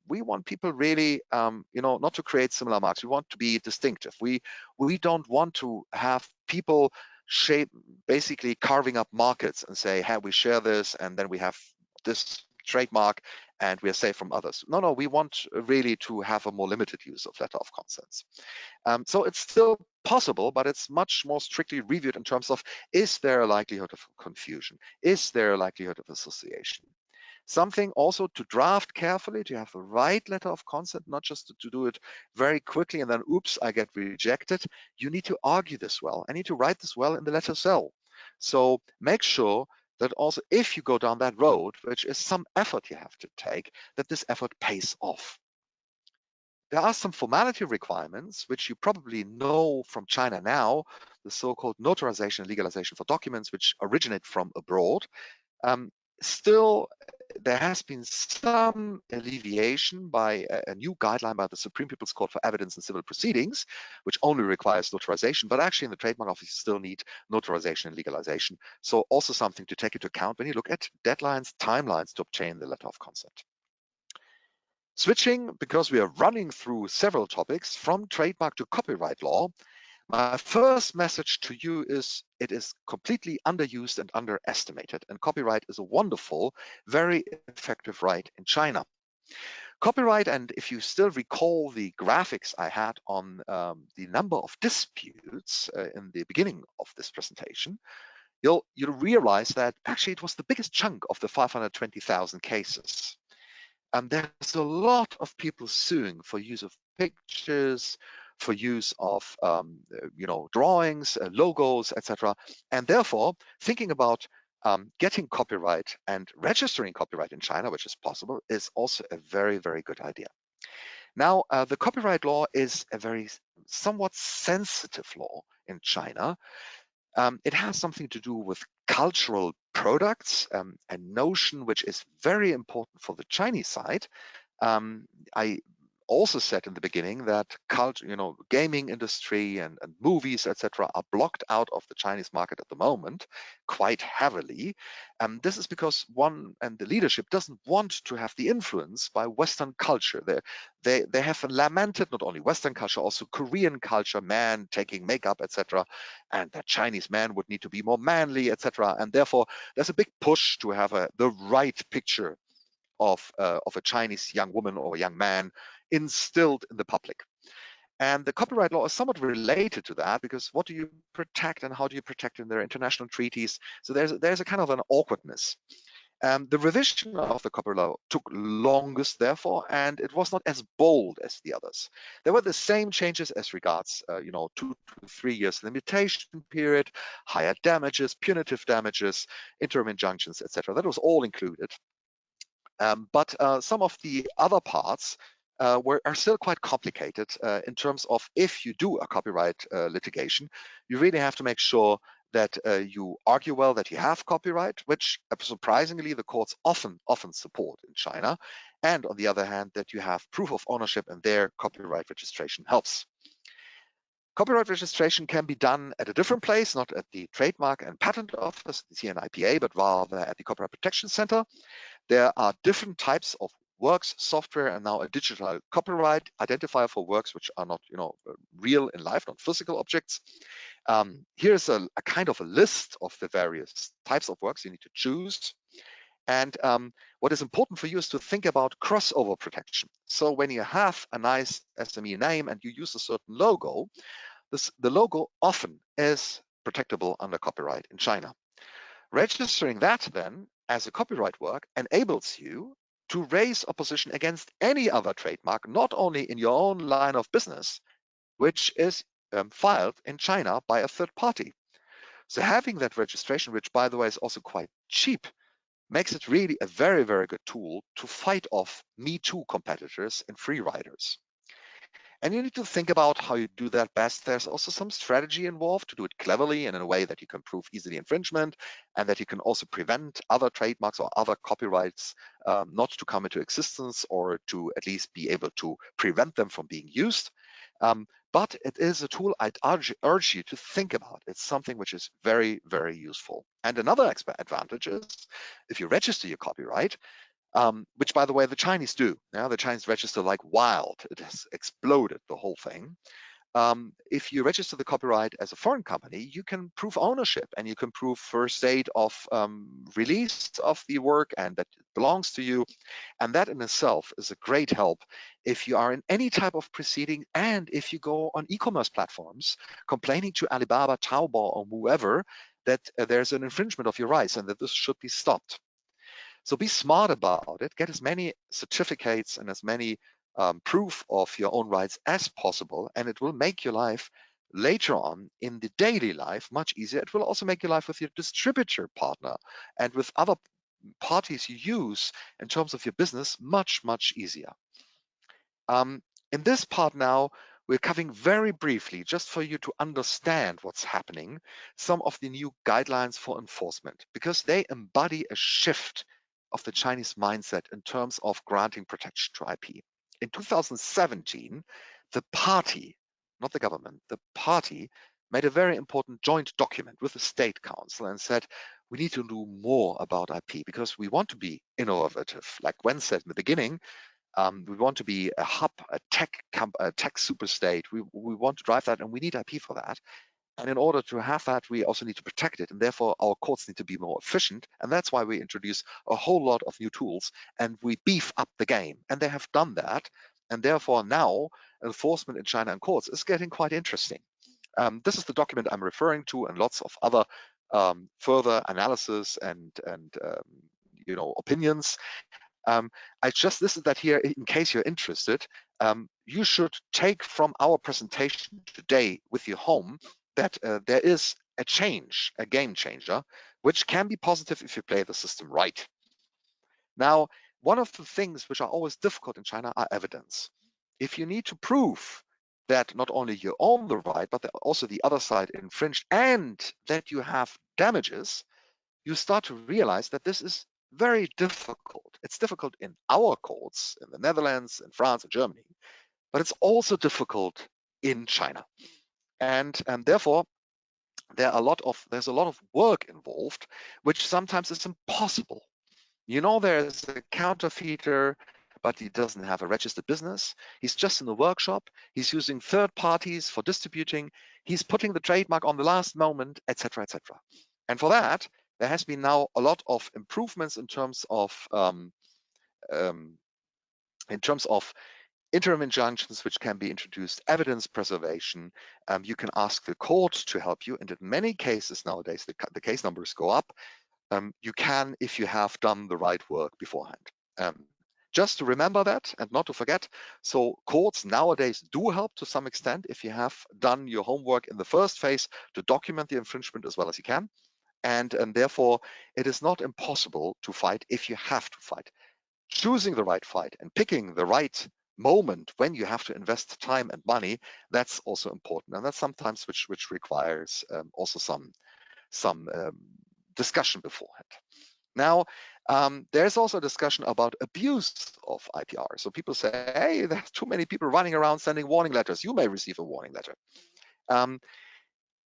we want people really, you know, not to create similar marks. We want to be distinctive. We don't want to have people basically carving up markets and say, hey, we share this and then we have this trademark and we are safe from others. No, we want really to have a more limited use of letter of consents. So it's still possible, but it's much more strictly reviewed in terms of, is there a likelihood of confusion? Is there a likelihood of association? Something also to draft carefully, to have the right letter of consent, not just to do it very quickly and then, oops, I get rejected. You need to argue this well. I need to write this well in the letter cell. So make sure that also if you go down that road, which is some effort you have to take, that this effort pays off. There are some formality requirements, which you probably know from China now, the so-called notarization and legalization for documents, which originate from abroad. Still, there has been some alleviation by a new guideline by the Supreme People's Court for Evidence in Civil Proceedings, which only requires notarization, but actually in the trademark office you still need notarization and legalization. So also something to take into account when you look at deadlines, timelines to obtain the letter of consent. Switching, because we are running through several topics from trademark to copyright law, my first message to you is it is completely underused and underestimated, and copyright is a wonderful, very effective right in China. Copyright, and if you still recall the graphics I had on the number of disputes in the beginning of this presentation, you'll realize that actually it was the biggest chunk of the 520,000 cases. And there's a lot of people suing for use of pictures, for use of you know, drawings, logos, etc. And therefore, thinking about getting copyright and registering copyright in China, which is possible, is also a very, very good idea. Now, the copyright law is a very somewhat sensitive law in China. It has something to do with cultural products, a notion which is very important for the Chinese side. I also said in the beginning that culture, you know, gaming industry and movies, etc., are blocked out of the Chinese market at the moment quite heavily. This is because the leadership doesn't want to have the influence by Western culture. They have lamented not only Western culture, also Korean culture, man taking makeup, etc., and that Chinese man would need to be more manly, etc. And therefore, there's a big push to have the right picture of a Chinese young woman or young man instilled in the public. And the copyright law is somewhat related to that, because what do you protect and how do you protect in their international treaties? So there's a kind of an awkwardness. The revision of the copyright law took longest, therefore, and it was not as bold as the others. There were the same changes as regards, 2 to 3 years limitation period, higher damages, punitive damages, interim injunctions, etc. That was all included. But some of the other parts are still quite complicated in terms of, if you do a copyright litigation, you really have to make sure that you argue well that you have copyright, which surprisingly the courts often support in China, and on the other hand that you have proof of ownership, and their copyright registration helps. Copyright registration can be done at a different place, not at the Trademark and Patent Office, the CNIPA, but rather at the Copyright Protection Center. There are different types of works, software, and now a digital copyright identifier for works which are not, real in life, not physical objects. Here's a kind of a list of the various types of works you need to choose. And what is important for you is to think about crossover protection. So when you have a nice SME name and you use a certain logo, the logo often is protectable under copyright in China. Registering that then as a copyright work enables you to raise opposition against any other trademark, not only in your own line of business, which is filed in China by a third party. So having that registration, which by the way is also quite cheap, makes it really a very, very good tool to fight off Me Too competitors and free riders. And you need to think about how you do that best. There's also some strategy involved to do it cleverly and in a way that you can prove easily infringement, and that you can also prevent other trademarks or other copyrights not to come into existence, or to at least be able to prevent them from being used. But it is a tool I'd urge you to think about. It's something which is very, very useful. And another advantage is if you register your copyright, which by the way, the Chinese do. Now the Chinese register like wild. It has exploded, the whole thing. If you register the copyright as a foreign company, you can prove ownership, and you can prove first date of release of the work and that it belongs to you. And that in itself is a great help if you are in any type of proceeding, and if you go on e-commerce platforms complaining to Alibaba, Taobao, or whoever that there's an infringement of your rights and that this should be stopped. So be smart about it, get as many certificates and as many proof of your own rights as possible, and it will make your life later on in the daily life much easier. It will also make your life with your distributor partner and with other parties you use in terms of your business much, much easier. In this part now, we're covering very briefly, just for you to understand what's happening, some of the new guidelines for enforcement, because they embody a shift of the Chinese mindset in terms of granting protection to IP. In 2017, the party, not the government, the party made a very important joint document with the State Council and said, we need to do more about IP because we want to be innovative. Like Gwenn said in the beginning, we want to be a hub, a tech super state. We want to drive that, and we need IP for that. And in order to have that, we also need to protect it, and therefore our courts need to be more efficient. And that's why we introduce a whole lot of new tools, and we beef up the game. And they have done that, and therefore now enforcement in China and courts is getting quite interesting. This is the document I'm referring to, and lots of other further analysis and opinions. I just listed that here in case you're interested. You should take from our presentation today with you home that there is a change, a game changer, which can be positive if you play the system right. Now, one of the things which are always difficult in China are evidence. If you need to prove that not only you own the right, but that also the other side infringed and that you have damages, you start to realize that this is very difficult. It's difficult in our courts, in the Netherlands, in France, and Germany, but it's also difficult in China. And therefore, there's a lot of work involved, which sometimes is impossible. There's a counterfeiter, but he doesn't have a registered business. He's just in the workshop. He's using third parties for distributing. He's putting the trademark on the last moment, etc., etc. And for that, there has been now a lot of improvements in terms of interim injunctions, which can be introduced, evidence preservation. You can ask the court to help you, and in many cases nowadays, the case numbers go up. you can if you have done the right work beforehand. Just to remember that and not to forget. So courts nowadays do help to some extent if you have done your homework in the first phase to document the infringement as well as you can. And therefore, it is not impossible to fight if you have to fight. Choosing the right fight and picking the right moment when you have to invest time and money, that's also important. And that's sometimes which requires also some discussion beforehand. Now, there's also a discussion about abuse of IPR. So people say, hey, there's too many people running around sending warning letters. You may receive a warning letter.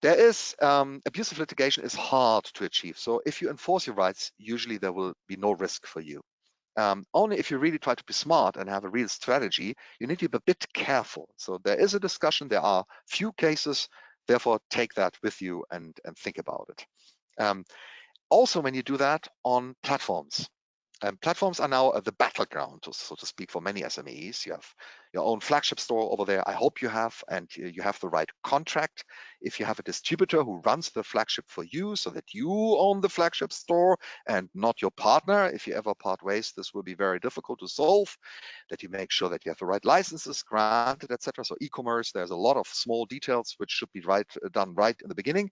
Abusive litigation is hard to achieve. So if you enforce your rights, usually there will be no risk for you. Only if you really try to be smart and have a real strategy, you need to be a bit careful. So there is a discussion, there are few cases, therefore take that with you and think about it. Also, when you do that on platforms, platforms are now the battleground, so to speak, for many SMEs. You have your own flagship store over there. I hope you have, and you have the right contract. If you have a distributor who runs the flagship for you so that you own the flagship store and not your partner, if you ever part ways, this will be very difficult to solve, that you make sure that you have the right licenses granted, etc. So e-commerce, there's a lot of small details which should be done right in the beginning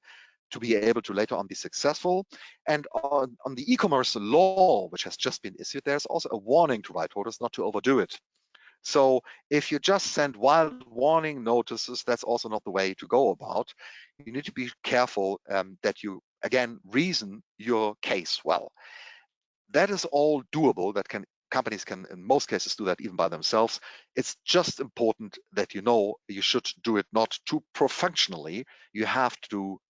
to be able to later on be successful. And on the e-commerce law, which has just been issued, there's also a warning to right holders not to overdo it. So if you just send wild warning notices, that's also not the way to go about. You need to be careful that you, again, reason your case well. That is all doable. Companies can, in most cases, do that even by themselves. It's just important that you know you should do it not too professionally. You have to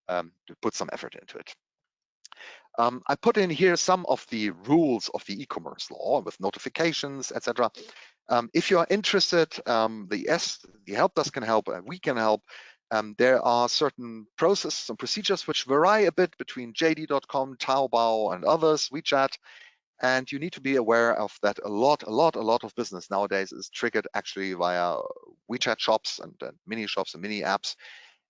put some effort into it. I put in here some of the rules of the e-commerce law with notifications, etc. If you are interested, the help desk can help, we can help. There are certain processes and procedures which vary a bit between JD.com, Taobao, and others, WeChat. And you need to be aware of that. A lot of business nowadays is triggered actually via WeChat shops and mini shops and mini apps.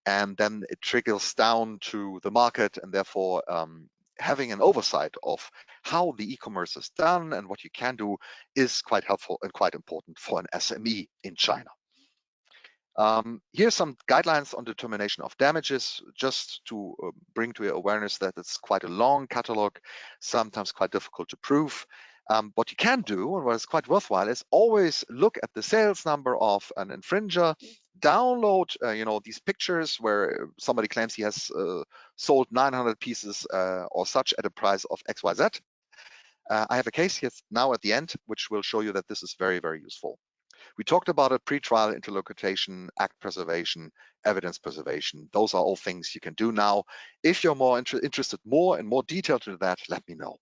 And then it trickles down to the market, and therefore having an oversight of how the e-commerce is done and what you can do is quite helpful and quite important for an SME in China. Here's some guidelines on determination of damages, just to bring to your awareness that it's quite a long catalog, sometimes quite difficult to prove. What you can do, and what is quite worthwhile, is always look at the sales number of an infringer, download these pictures where somebody claims he has sold 900 pieces or such at a price of XYZ. I have a case here now at the end, which will show you that this is very, very useful. We talked about a pre-trial interlocution, act preservation, evidence preservation. Those are all things you can do now. If you're more interested in more detail to that, let me know.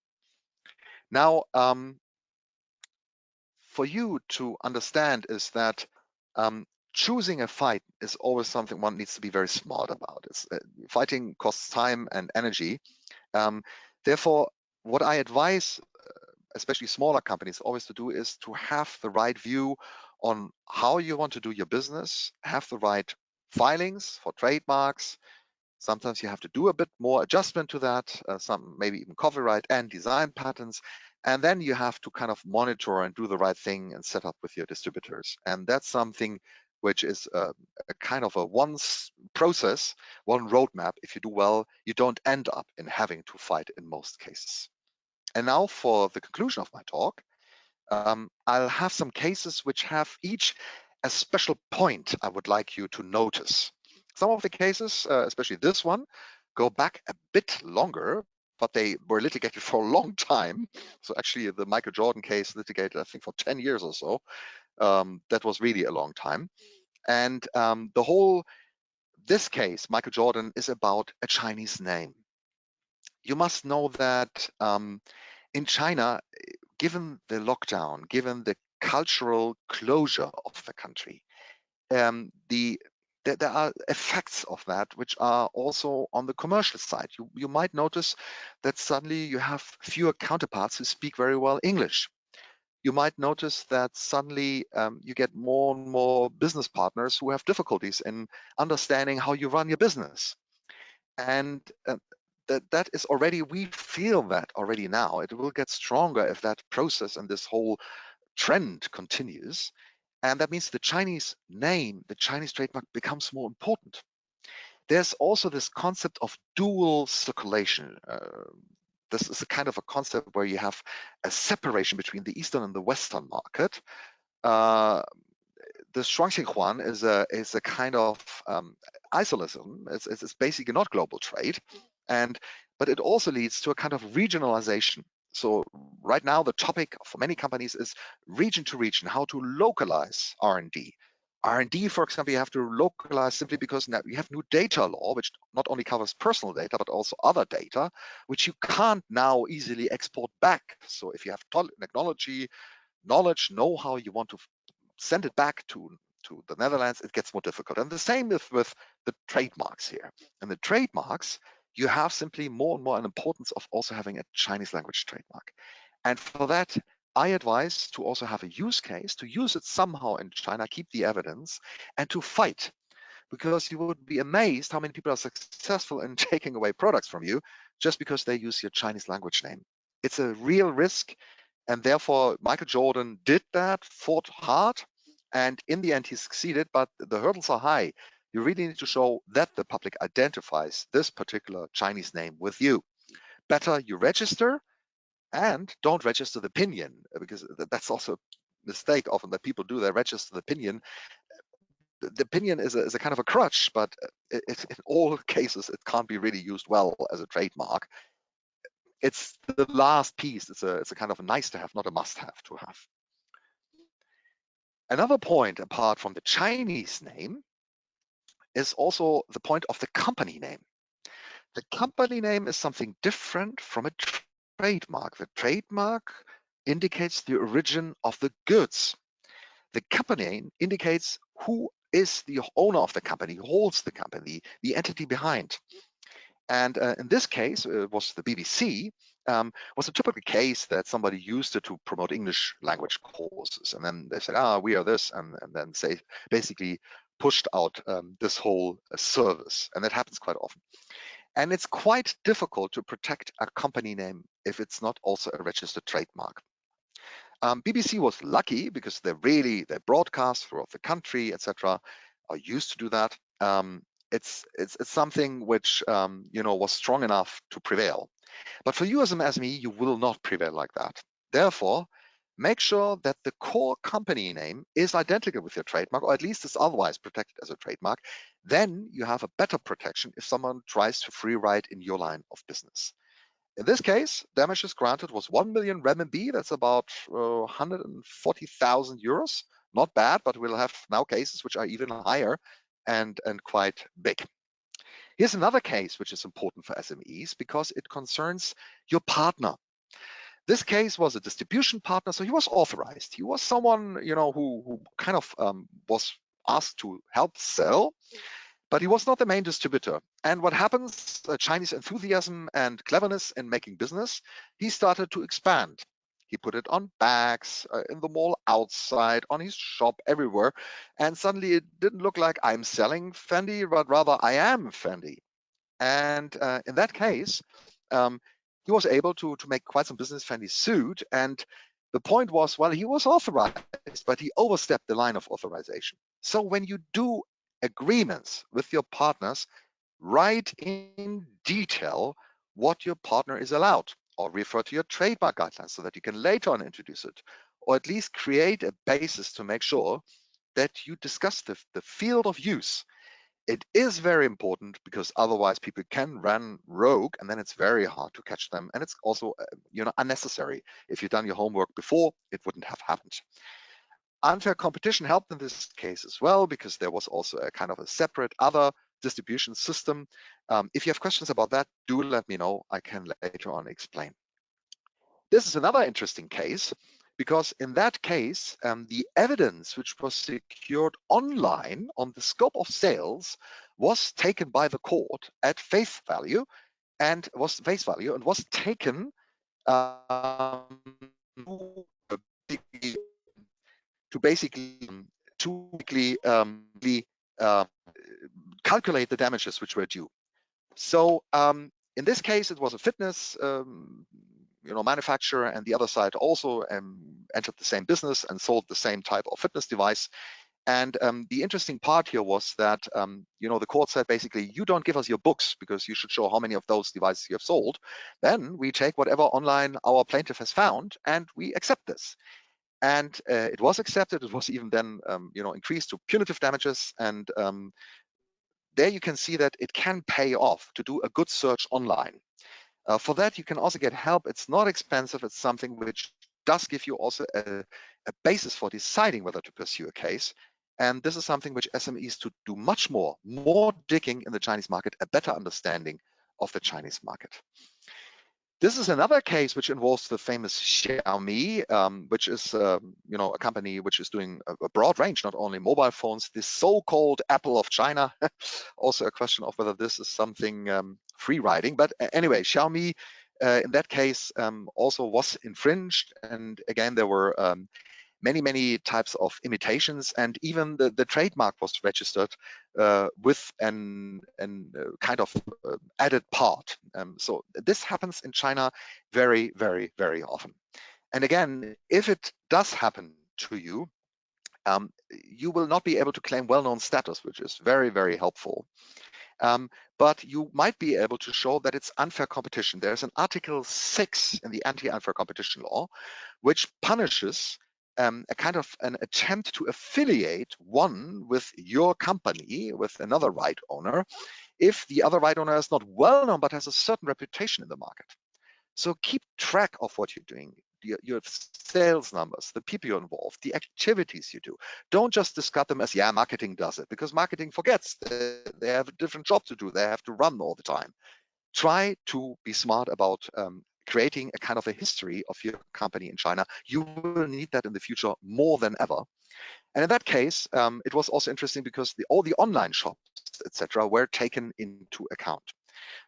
Now, for you to understand is that choosing a fight is always something one needs to be very smart about. Fighting costs time and energy. Therefore, what I advise, especially smaller companies, always to do is to have the right view on how you want to do your business, have the right filings for trademarks. Sometimes you have to do a bit more adjustment to that, some maybe even copyright and design patents. And then you have to kind of monitor and do the right thing and set up with your distributors. And that's something which is a kind of a one process, one roadmap. If you do well, you don't end up in having to fight in most cases. And now for the conclusion of my talk, I'll have some cases which have each a special point I would like you to notice. Some of the cases, especially this one, go back a bit longer, but they were litigated for a long time. So actually the Michael Jordan case litigated, I think, for 10 years or so. That was really a long time. And this case, Michael Jordan, is about a Chinese name. You must know that in China, given the lockdown, given the cultural closure of the country, there are effects of that which are also on the commercial side. You might notice that suddenly you have fewer counterparts who speak very well English. You might notice that suddenly you get more and more business partners who have difficulties in understanding how you run your business. And that is already, we feel that already now. It will get stronger if that process and this whole trend continues. And that means the Chinese name, the Chinese trademark becomes more important. There's also this concept of dual circulation. This is a kind of a concept where you have a separation between the Eastern and the Western market. The Shuangxinhuan is a kind of isolationism. It's basically not global trade, but it also leads to a kind of regionalization. So right now, the topic for many companies is region to region, how to localize R&D. R&D, for example, you have to localize simply because now you have new data law, which not only covers personal data, but also other data, which you can't now easily export back. So if you have technology, knowledge, know-how, you want to send it back to the Netherlands, it gets more difficult. And the same with the trademarks here. And the trademarks, you have simply more and more an importance of also having a Chinese language trademark. And for that, I advise to also have a use case, to use it somehow in China, keep the evidence, and to fight. Because you would be amazed how many people are successful in taking away products from you just because they use your Chinese language name. It's a real risk. And therefore, Michael Jordan did that, fought hard, and in the end, he succeeded, but the hurdles are high. You really need to show that the public identifies this particular Chinese name with you. Better you register and don't register the pinyin, because that's also a mistake often that people do. They register the pinyin. The pinyin is a kind of a crutch, but in all cases, it can't be really used well as a trademark. It's the last piece. It's a kind of a nice to have, not a must have to have. Another point apart from the Chinese name is also the point of the company name. The company name is something different from a trademark. The trademark indicates the origin of the goods. The company name indicates who is the owner of the company, who holds the company, the entity behind. And in this case, it was the BBC, was a typical case that somebody used it to promote English language courses. And then they said, we are this, and then say basically pushed out this whole service. And that happens quite often. And it's quite difficult to protect a company name if it's not also a registered trademark. BBC was lucky because they broadcast throughout the country, etc. Are used to do that. It's something which was strong enough to prevail. But for you as an SME, you will not prevail like that. Therefore, make sure that the core company name is identical with your trademark, or at least is otherwise protected as a trademark. Then you have a better protection if someone tries to free ride in your line of business. In this case, damages granted was 1 million renminbi. That's about 140,000 euros. Not bad, but we'll have now cases which are even higher and quite big. Here's another case which is important for SMEs because it concerns your partner. This case was a distribution partner, so he was authorized. He was someone who kind of was asked to help sell, but he was not the main distributor. And what happens, Chinese enthusiasm and cleverness in making business, he started to expand. He put it on bags, in the mall outside, on his shop, everywhere. And suddenly it didn't look like I'm selling Fendi, but rather I am Fendi. And in that case, he was able to make quite some business. Fendi sued. And the point was, well, he was authorized, but he overstepped the line of authorization. So when you do agreements with your partners, write in detail what your partner is allowed, or refer to your trademark guidelines so that you can later on introduce it, or at least create a basis to make sure that you discuss the field of use. It is very important because otherwise people can run rogue and then it's very hard to catch them. And it's also unnecessary. If you've done your homework before, it wouldn't have happened. Unfair competition helped in this case as well, because there was also a kind of a separate other distribution system. If you have questions about that, do let me know. I can later on explain. This is another interesting case, because in that case, the evidence which was secured online on the scope of sales was taken by the court at face value and was taken to basically calculate the damages which were due. So In this case, it was a fitness manufacturer, and the other side also entered the same business and sold the same type of fitness device. And the interesting part here was that, the court said basically, you don't give us your books because you should show how many of those devices you have sold. Then we take whatever online our plaintiff has found and we accept this. And it was accepted. It was even then, increased to punitive damages. And there you can see that it can pay off to do a good search online. For that, you can also get help. It's not expensive. It's something which does give you also a basis for deciding whether to pursue a case. And this is something which SMEs to do much more digging in the Chinese market, a better understanding of the Chinese market. This is another case which involves the famous Xiaomi, which is a company which is doing a broad range, not only mobile phones, the so-called Apple of China. Also a question of whether this is something free riding. But anyway, Xiaomi in that case also was infringed. And again, there were many types of imitations, and even the trademark was registered with an kind of added part. So this happens in China very often. And again, if it does happen to you, you will not be able to claim well-known status, which is very helpful. But you might be able to show that it's unfair competition. There's an Article 6 in the anti-unfair competition law, which punishes a kind of an attempt to affiliate one with your company, with another right owner, if the other right owner is not well known but has a certain reputation in the market. So keep track of what you're doing, your sales numbers, the people you're involved, the activities you do. Don't just discard them as, yeah, marketing does it, because marketing forgets. They have a different job to do. They have to run all the time. Try to be smart about creating a kind of a history of your company in China. You will need that in the future more than ever. And in that case, it was also interesting because all the online shops, etc., were taken into account.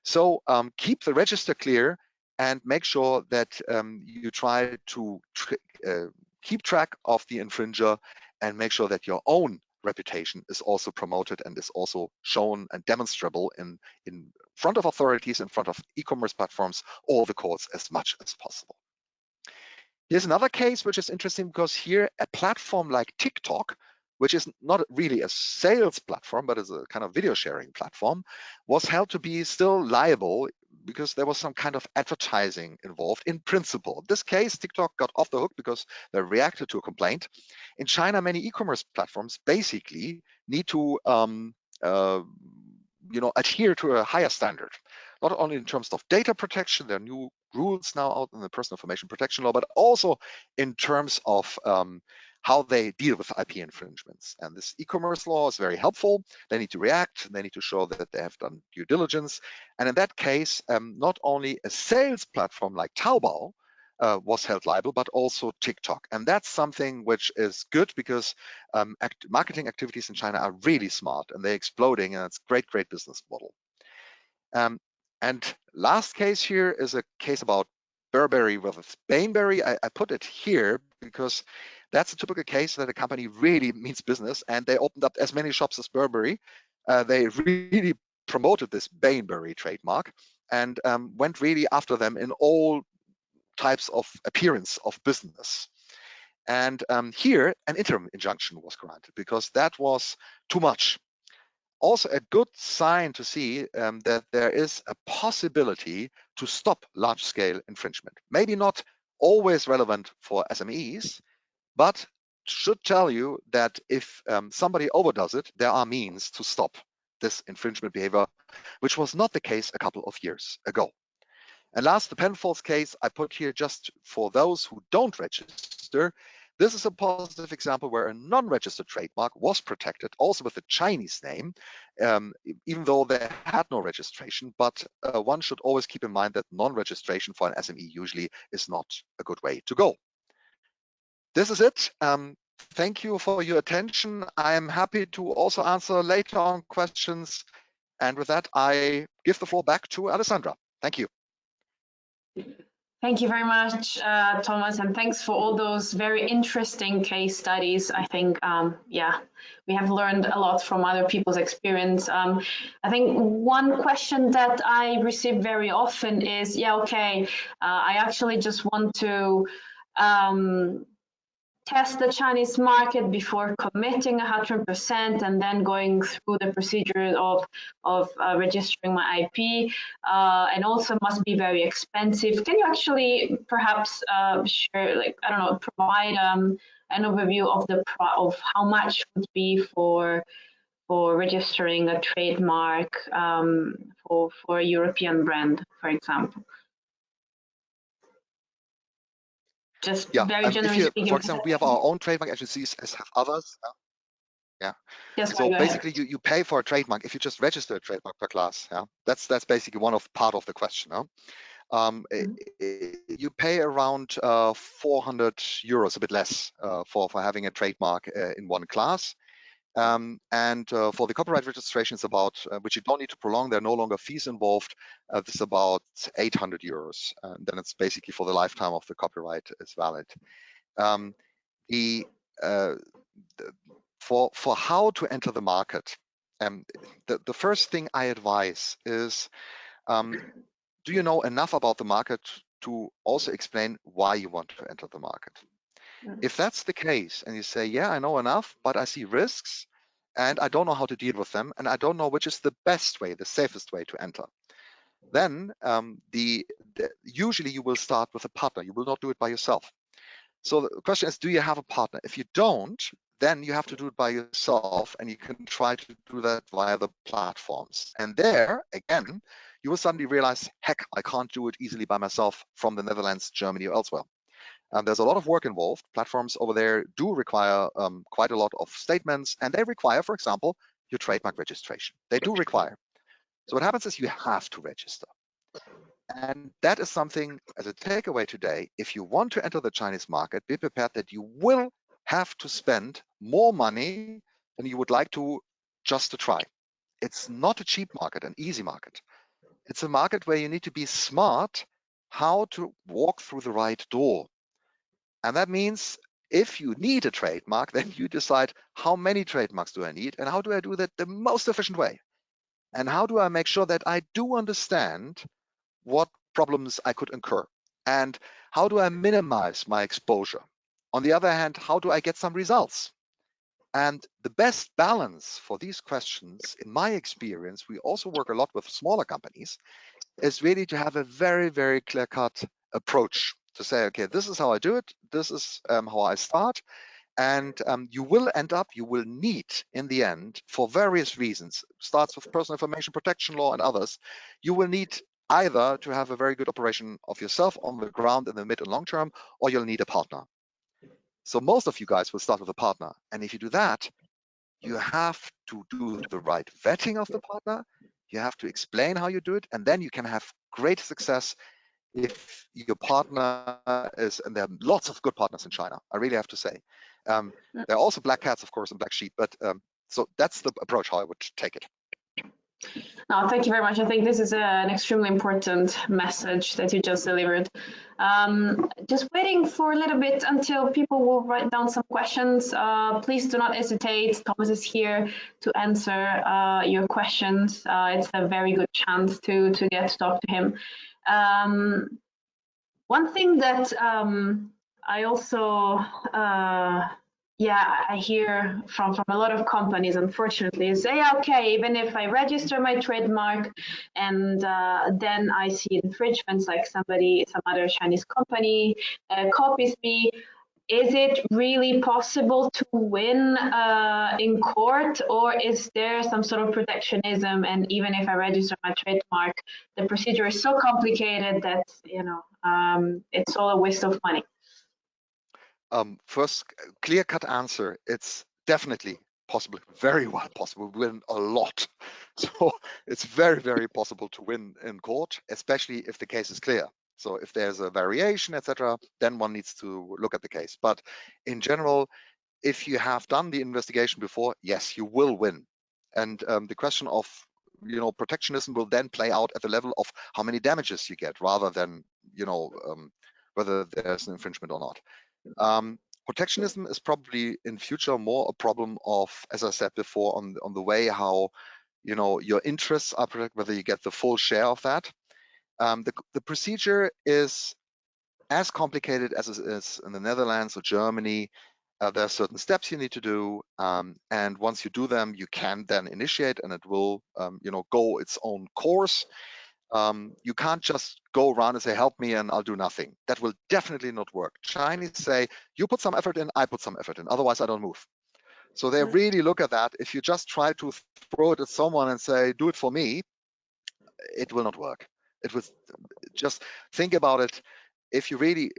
So keep the register clear and make sure that you try to keep track of the infringer and make sure that your own reputation is also promoted and is also shown and demonstrable in front of authorities, in front of e-commerce platforms, or the courts as much as possible. Here's another case which is interesting, because here a platform like TikTok, which is not really a sales platform, but is a kind of video sharing platform, was held to be still liable because there was some kind of advertising involved in principle. In this case, TikTok got off the hook because they reacted to a complaint. In China, many e-commerce platforms basically need to adhere to a higher standard, not only in terms of data protection. There are new rules now out in the personal information protection law, but also in terms of how they deal with IP infringements. And this e-commerce law is very helpful. They need to react. They need to show that they have done due diligence. And in that case, not only a sales platform like Taobao was held liable, but also TikTok. And that's something which is good, because marketing activities in China are really smart and they're exploding, and it's a great business model. And last case here is a case about Burberry versus Bainberry. I put it here because that's a typical case that a company really means business, and they opened up as many shops as Burberry. They really promoted this Bainberry trademark and went really after them in all types of appearance of business. And here an interim injunction was granted because that was too much. Also a good sign to see that there is a possibility to stop large-scale infringement. Maybe not always relevant for SMEs, but should tell you that if somebody overdoes it, there are means to stop this infringement behavior, which was not the case a couple of years ago. And last, the Penfolds case I put here just for those who don't register. This is a positive example where a non-registered trademark was protected, also with a Chinese name, even though they had no registration. But one should always keep in mind that non-registration for an SME usually is not a good way to go. This is it. Thank you for your attention. I am happy to also answer later on questions. And with that, I give the floor back to Alessandra. Thank you. Thank you very much, Thomas, and thanks for all those very interesting case studies. I think, yeah, we have learned a lot from other people's experience. I think one question that I receive very often is, yeah, okay, I actually just want to test the Chinese market before committing 100% and then going through the procedure of registering my IP, and also must be very expensive. Can you actually perhaps share, like, I don't know, provide an overview of of how much would be for registering a trademark for a European brand, for example? Just very generally speaking. For example, we have our own trademark agencies, as have others. Yeah. Yes, so basically, you pay for a trademark if you just register a trademark per class. Yeah. That's basically part of the question. You pay around 400 euros, a bit less, for having a trademark in one class. And for the copyright registration, it's about, which you don't need to prolong, there are no longer fees involved. This is about 800 euros. And then it's basically for the lifetime of the copyright is valid. For how to enter the market, the first thing I advise is, do you know enough about the market to also explain why you want to enter the market? If that's the case, and you say, yeah, I know enough, but I see risks, and I don't know how to deal with them, and I don't know which is the best way, the safest way to enter, then usually you will start with a partner. You will not do it by yourself. So the question is, do you have a partner? If you don't, then you have to do it by yourself, and you can try to do that via the platforms. And there, again, you will suddenly realize, heck, I can't do it easily by myself from the Netherlands, Germany, or elsewhere. There's a lot of work involved. Platforms over there do require quite a lot of statements, and they require, for example, your trademark registration. They do require. So what happens is you have to register. And that is something, as a takeaway today, if you want to enter the Chinese market, be prepared that you will have to spend more money than you would like to just to try. It's not a cheap market, an easy market. It's a market where you need to be smart how to walk through the right door. And that means if you need a trademark, then you decide how many trademarks do I need and how do I do that the most efficient way? And how do I make sure that I do understand what problems I could incur? And how do I minimize my exposure? On the other hand, how do I get some results? And the best balance for these questions, in my experience, we also work a lot with smaller companies, is really to have a very, very clear-cut approach to say, okay, this is how I do it. This is how I start. And you will need in the end, for various reasons, starts with personal information protection law and others, you will need either to have a very good operation of yourself on the ground in the mid and long term, or you'll need a partner. So most of you guys will start with a partner. And if you do that, you have to do the right vetting of the partner. You have to explain how you do it, and then you can have great success if your partner is, and there are lots of good partners in China, I really have to say. There are also black cats, of course, and black sheep, but so that's the approach how I would take it. No, thank you very much. I think this is an extremely important message that you just delivered. Just waiting for a little bit until people will write down some questions. Please do not hesitate. Thomas is here to answer your questions. It's a very good chance to get to talk to him. One thing that I also I hear from a lot of companies, unfortunately, is say, okay, even if I register my trademark and then I see infringements, like some other Chinese company copies me, is it really possible to win in court, or is there some sort of protectionism? And even if I register my trademark, the procedure is so complicated that it's all a waste of money. First, clear-cut answer, it's definitely possible, very well possible, win a lot. So it's very, very possible to win in court, especially if the case is clear. So if there's a variation, etc., then one needs to look at the case. But in general, if you have done the investigation before, yes, you will win. And the question of protectionism will then play out at the level of how many damages you get, rather than whether there's an infringement or not. Protectionism is probably in future more a problem of, as I said before, on the way how your interests are protected, whether you get the full share of that. The procedure is as complicated as it is in the Netherlands or Germany. There are certain steps you need to do, and once you do them, you can then initiate, and it will go its own course. You can't just go around and say, help me and I'll do nothing. That will definitely not work. Chinese say, you put some effort in, I put some effort in, otherwise I don't move. So they really look at that. If you just try to throw it at someone and say, do it for me, it will not work. It was just think about it. If you really,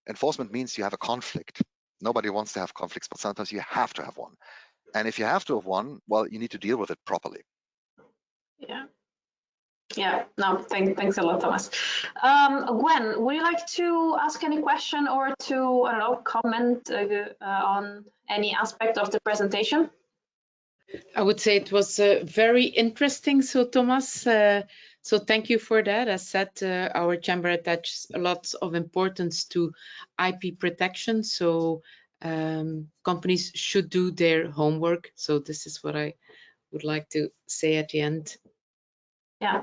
enforcement means you have a conflict. Nobody wants to have conflicts, but sometimes you have to have one. And if you have to have one, well, you need to deal with it properly. Yeah, no, thanks a lot, Thomas. Gwenn, would you like to ask any question or to, I don't know, comment on any aspect of the presentation? I would say it was very interesting. So Thomas, so thank you for that. As said, our chamber attaches a lot of importance to IP protection. So companies should do their homework. So this is what I would like to say at the end. Yeah.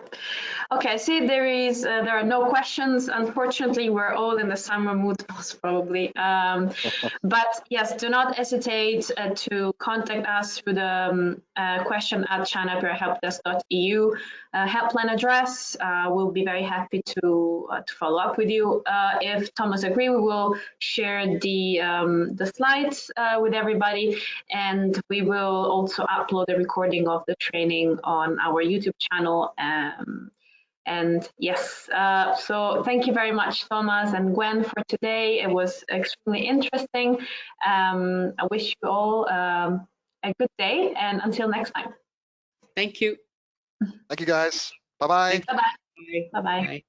Okay. I see there are no questions. Unfortunately, we're all in the summer mood, most probably. But yes, do not hesitate to contact us through the question at china-helpdesk.eu helpline address. We'll be very happy to follow up with you. If Thomas agrees, we will share the slides with everybody, and we will also upload a recording of the training on our YouTube channel. And yes, so thank you very much, Thomas and Gwenn, for today. It was extremely interesting. I wish you all a good day, and until next time. Thank you. Thank you, guys. Bye-bye. Bye-bye. Bye-bye.